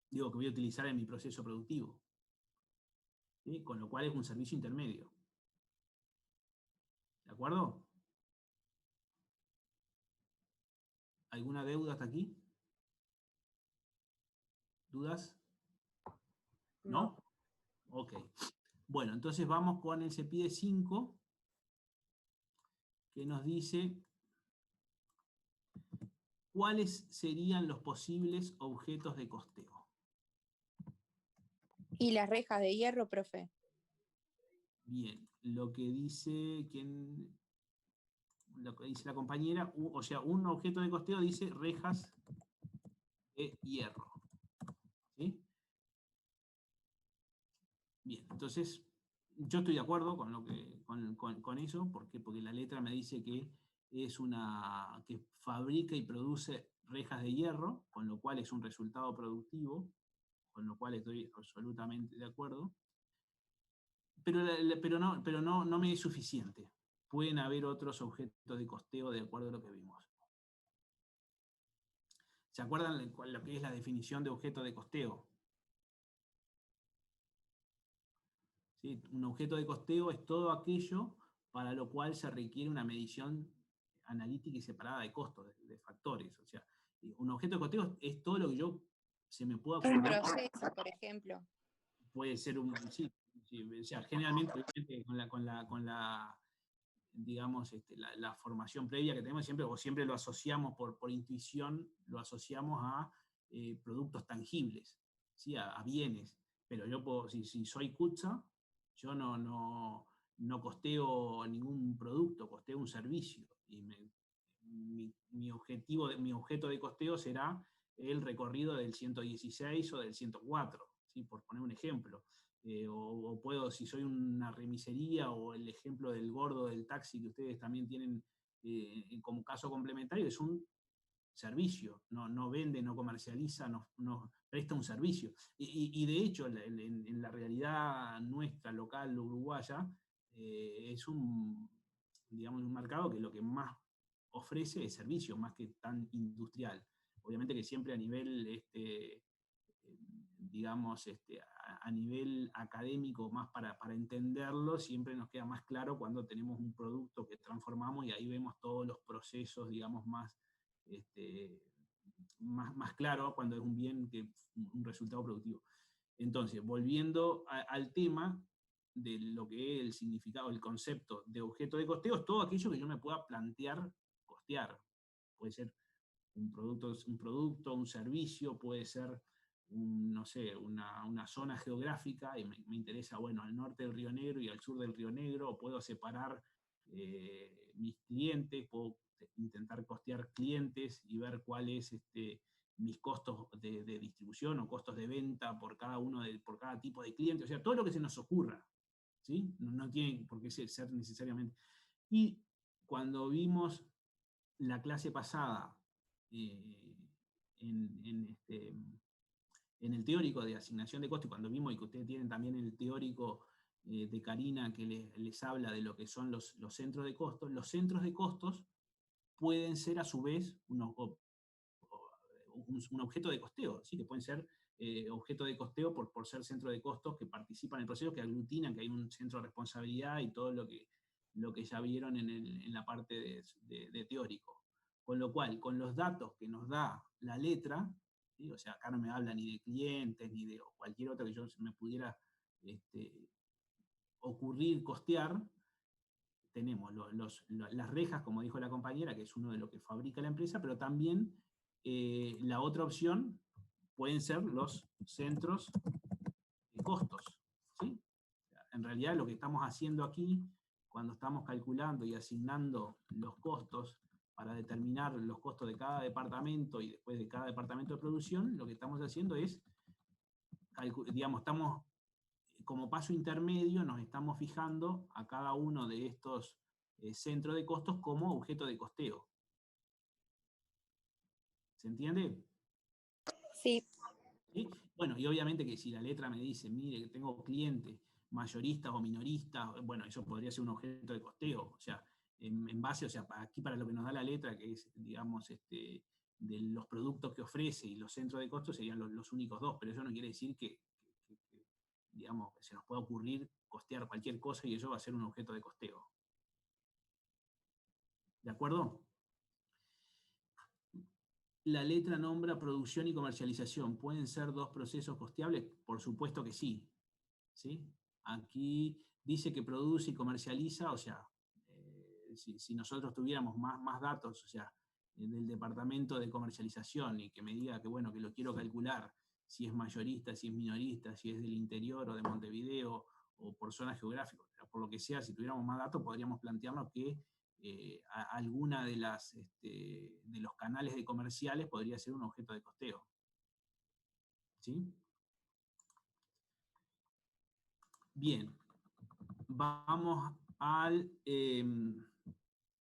Digo, que voy a utilizar en mi proceso productivo. ¿Sí? Con lo cual es un servicio intermedio. ¿De acuerdo? ¿Alguna deuda hasta aquí? ¿Dudas? ¿No? Ok. Bueno, entonces vamos con el CEPIDE 5, que nos dice cuáles serían los posibles objetos de costeo. ¿Y las rejas de hierro, profe? Bien, lo que dice la compañera, o sea, un objeto de costeo dice rejas de hierro. ¿Sí? Bien, entonces yo estoy de acuerdo con eso, ¿por qué? Porque la letra me dice que es que fabrica y produce rejas de hierro, con lo cual es un resultado productivo, con lo cual estoy absolutamente de acuerdo. Pero no me es suficiente. Pueden haber otros objetos de costeo de acuerdo a lo que vimos. ¿Se acuerdan lo que es la definición de objeto de costeo? ¿Sí? Un objeto de costeo es todo aquello para lo cual se requiere una medición analítica y separada de costos, de factores. O sea, un objeto de costeo es todo lo que se me pueda ocurrir. Un proceso, por ejemplo. Puede ser sí, o sea, generalmente con la digamos, la formación previa que tenemos siempre lo asociamos por intuición, lo asociamos a productos tangibles, ¿sí? a bienes. Pero yo si soy CUTSA, yo no costeo ningún producto, costeo un servicio. Y mi objeto de costeo será el recorrido del 116 o del 104, ¿sí? Por poner un ejemplo. O puedo, si soy una remisería, o el ejemplo del gordo del taxi que ustedes también tienen como caso complementario, es un servicio, no vende, no comercializa, no presta un servicio. Y de hecho, en la realidad nuestra, local, uruguaya, es digamos, un mercado que lo que más ofrece es servicio, más que tan industrial. Obviamente que siempre a nivel digamos, a nivel académico, más para entenderlo, siempre nos queda más claro cuando tenemos un producto que transformamos y ahí vemos todos los procesos, digamos, más claro cuando es un bien que un resultado productivo. Entonces, volviendo al tema de lo que es el significado, el concepto de objeto de costeo, es todo aquello que yo me pueda plantear costear. puede ser un producto, un servicio, puede ser, no sé, una zona geográfica, y me interesa, bueno, al norte del Río Negro y al sur del Río Negro, o puedo separar mis clientes, puedo intentar costear clientes y ver cuál es mis costos de distribución o costos de venta por por cada tipo de cliente, o sea, todo lo que se nos ocurra, ¿sí? No tiene por qué ser necesariamente. Y cuando vimos la clase pasada en el teórico de asignación de costos, y cuando vimos, y que ustedes tienen también el teórico de Karina que les habla de lo que son los centros de costos, los centros de costos pueden ser a su vez un objeto de costeo, ¿sí? Que pueden ser objeto de costeo por ser centro de costos que participan en el proceso, que aglutinan, que hay un centro de responsabilidad y todo lo que ya vieron en la parte de teórico. Con lo cual, con los datos que nos da la letra, ¿sí? O sea, acá no me habla ni de clientes, ni de cualquier otro que yo me pudiera ocurrir costear, tenemos las rejas, como dijo la compañera, que es uno de lo que fabrica la empresa, pero también la otra opción pueden ser los centros de costos, ¿sí? En realidad lo que estamos haciendo aquí, cuando estamos calculando y asignando los costos para determinar los costos de cada departamento y después de cada departamento de producción, lo que estamos haciendo es, digamos, estamos como paso intermedio, nos estamos fijando a cada uno de estos centros de costos como objeto de costeo. ¿Se entiende? Sí. ¿Sí? Bueno, y obviamente que si la letra me dice, mire, que tengo clientes mayoristas o minoristas, bueno, eso podría ser un objeto de costeo, o sea, en base, o sea, aquí para lo que nos da la letra, que es, digamos, de los productos que ofrece y los centros de costos serían los únicos dos, pero eso no quiere decir que digamos, se nos pueda ocurrir costear cualquier cosa y eso va a ser un objeto de costeo. ¿De acuerdo? La letra nombra producción y comercialización. ¿Pueden ser dos procesos costeables? Por supuesto que sí. ¿Sí? Aquí dice que produce y comercializa, o sea, si nosotros tuviéramos más datos, o sea, del departamento de comercialización y que me diga que, bueno, que lo quiero calcular, si es mayorista, si es minorista, si es del interior o de Montevideo o por zona geográfica, por lo que sea, si tuviéramos más datos podríamos plantearnos que alguna de los canales de comerciales podría ser un objeto de costeo. ¿Sí? Bien, vamos al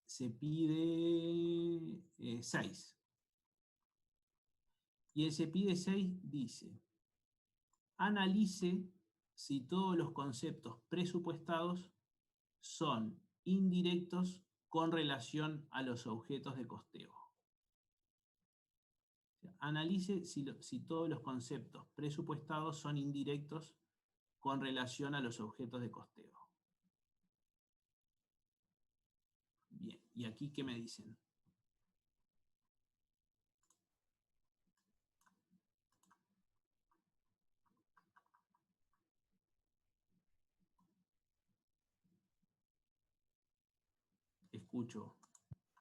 se pide 6. Y el se pide 6 dice, analice si todos los conceptos presupuestados son indirectos con relación a los objetos de costeo. Analice si todos los conceptos presupuestados son indirectos con relación a los objetos de costeo. Bien, ¿y aquí qué me dicen? Escucho.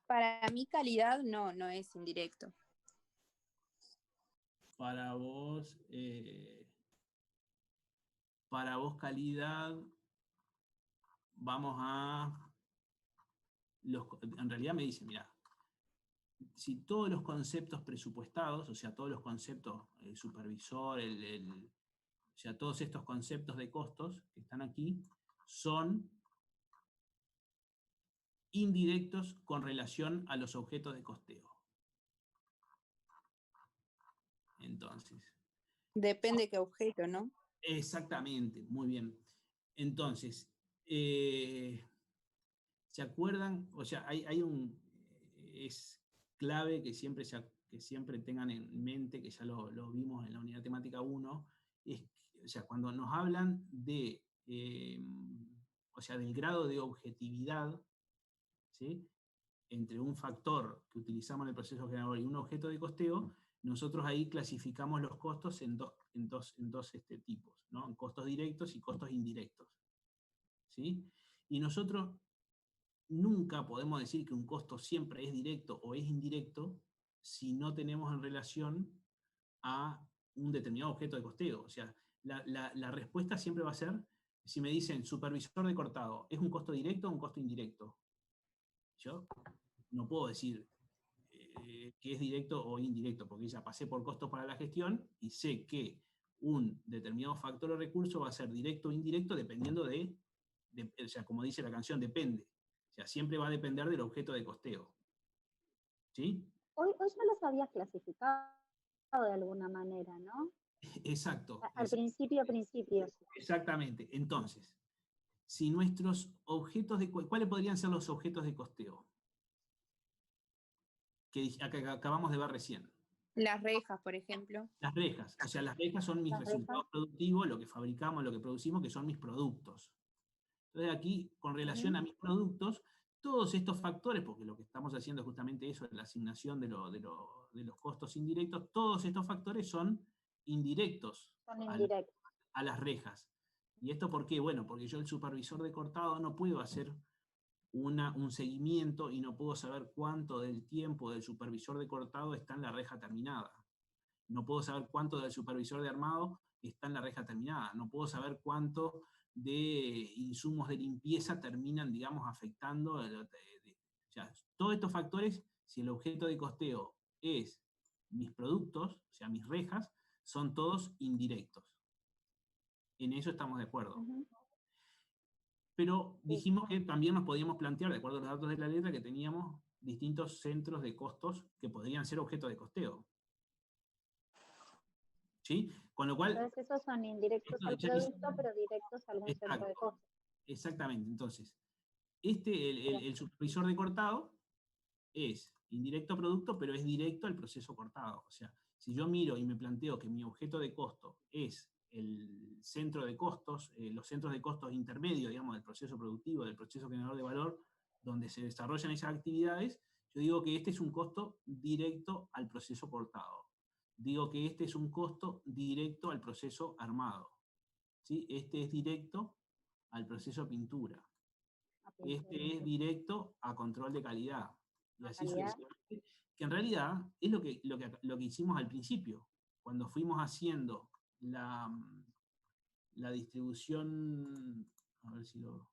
Para mí calidad no es indirecto. Para vos calidad, vamos a... en realidad me dice, mira, si todos los conceptos presupuestados, o sea, todos los conceptos, el supervisor, o sea, todos estos conceptos de costos que están aquí, son indirectos con relación a los objetos de costeo. Entonces. Depende qué objeto, ¿no? Exactamente, muy bien. Entonces, ¿se acuerdan? O sea, es clave que siempre tengan en mente, que ya lo vimos en la unidad temática 1, o sea, cuando nos hablan de, o sea, del grado de objetividad, ¿sí? Entre un factor que utilizamos en el proceso generador y un objeto de costeo, nosotros ahí clasificamos los costos en dos tipos, ¿no? En costos directos y costos indirectos. ¿Sí? Y nosotros nunca podemos decir que un costo siempre es directo o es indirecto si no tenemos en relación a un determinado objeto de costeo. O sea, la respuesta siempre va a ser, si me dicen supervisor de cortado, ¿es un costo directo o un costo indirecto? Yo no puedo decir que es directo o indirecto, porque ya pasé por costos para la gestión y sé que un determinado factor o recurso va a ser directo o indirecto dependiendo o sea, como dice la canción, depende. O sea, siempre va a depender del objeto de costeo. ¿Sí? Hoy ya los habías clasificado de alguna manera, ¿no? Exacto. Al principio. Exactamente. Entonces, si nuestros objetos de... ¿Cuáles podrían ser los objetos de costeo? Que acabamos de ver recién. Las rejas, por ejemplo. Las rejas. O sea, las rejas son mis resultados productivos, lo que fabricamos, lo que producimos, que son mis productos. Entonces aquí, con relación a mis productos, todos estos factores, porque lo que estamos haciendo es justamente eso, la asignación de los costos indirectos, todos estos factores son indirectos, a las rejas. ¿Y esto por qué? Bueno, porque yo, el supervisor de cortado, no puedo hacer un seguimiento y no puedo saber cuánto del tiempo del supervisor de cortado está en la reja terminada. No puedo saber cuánto del supervisor de armado está en la reja terminada. No puedo saber cuánto de insumos de limpieza terminan, digamos, afectando. O sea, todos estos factores, si el objeto de costeo es mis productos, o sea, mis rejas, son todos indirectos. En eso estamos de acuerdo. Pero dijimos que también nos podíamos plantear, de acuerdo a los datos de la letra, que teníamos distintos centros de costos que podrían ser objeto de costeo. ¿Sí? Con lo cual... Entonces esos son indirectos al producto, pero directos a algún centro de costos. Exactamente. Entonces, el supervisor de cortado es indirecto a producto, pero es directo al proceso cortado. O sea, si yo miro y me planteo que mi objeto de costo es el centro de costos, los centros de costos intermedios, digamos, del proceso productivo, del proceso generador de valor, donde se desarrollan esas actividades, yo digo que este es un costo directo al proceso cortado. Digo que este es un costo directo al proceso armado. ¿Sí? Este es directo al proceso pintura. Este es directo a control de calidad. Y así sucesivamente. Que en realidad es lo que hicimos al principio, cuando fuimos haciendo la distribución, a ver si lo...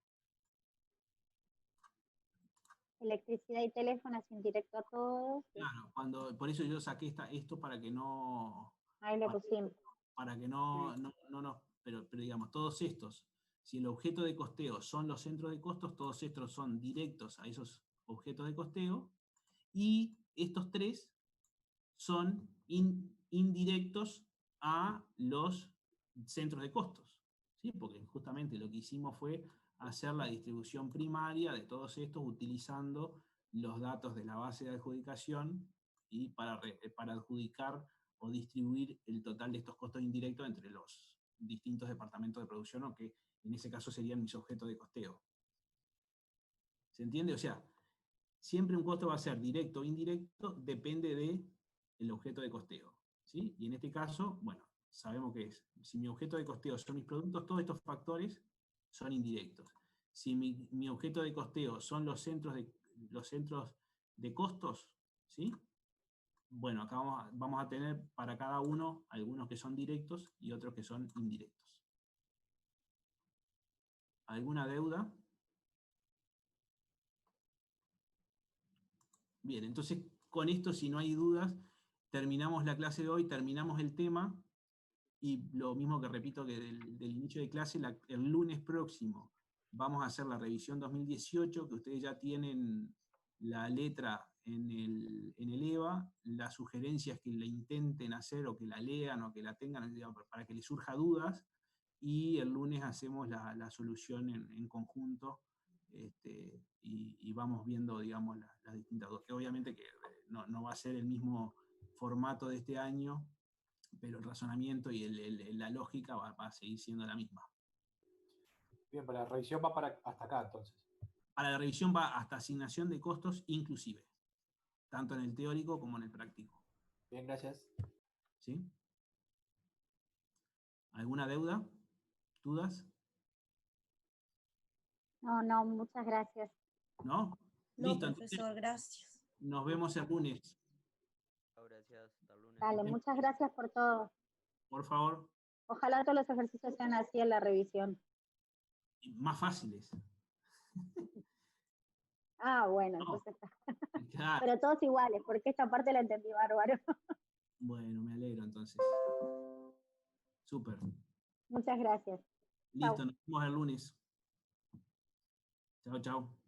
Electricidad y teléfono es indirecto a todos. Claro, por eso yo saqué esto para que no... Ahí lo pusimos. Para que no pero digamos, todos estos, si el objeto de costeo son los centros de costos, todos estos son directos a esos objetos de costeo, y estos tres son indirectos a los centros de costos, ¿sí? Porque justamente lo que hicimos fue hacer la distribución primaria de todos estos utilizando los datos de la base de adjudicación y para adjudicar o distribuir el total de estos costos indirectos entre los distintos departamentos de producción, o que en ese caso serían mis objetos de costeo. ¿Se entiende? O sea, siempre un costo va a ser directo o indirecto, depende del objeto de costeo. ¿Sí? Y en este caso, bueno, sabemos que si mi objeto de costeo son mis productos, todos estos factores son indirectos. Si mi objeto de costeo son los centros de costos, ¿sí? Bueno, acá vamos a tener para cada uno algunos que son directos y otros que son indirectos. ¿Alguna deuda? Bien, entonces con esto, si no hay dudas, terminamos la clase de hoy, terminamos el tema, y lo mismo que repito que del inicio de clase, el lunes próximo vamos a hacer la revisión 2018, que ustedes ya tienen la letra en el EVA. La sugerencia es que la intenten hacer, o que la lean, o que la tengan, digamos, para que les surja dudas, y el lunes hacemos la solución en conjunto, y vamos viendo, digamos, las distintas dudas, que obviamente que no va a ser el mismo formato de este año, pero el razonamiento y la lógica va a seguir siendo la misma. Bien, para la revisión va hasta acá, entonces. Para la revisión va hasta asignación de costos inclusive, tanto en el teórico como en el práctico. Bien, gracias. ¿Sí? ¿Alguna deuda? ¿Dudas? No, muchas gracias. ¿No? No, Listo, entonces profesor, gracias. nos vemos el lunes. Gracias, hasta el lunes. Dale, muchas gracias por todo. Por favor, Ojalá todos los ejercicios sean así en la revisión. más fáciles. Ah, bueno, No. entonces está. Claro. Pero todos iguales, porque esta parte la entendí bárbaro. Bueno, me alegro entonces. Súper. Muchas gracias. Listo, Chau. nos vemos el lunes. Chao, chao.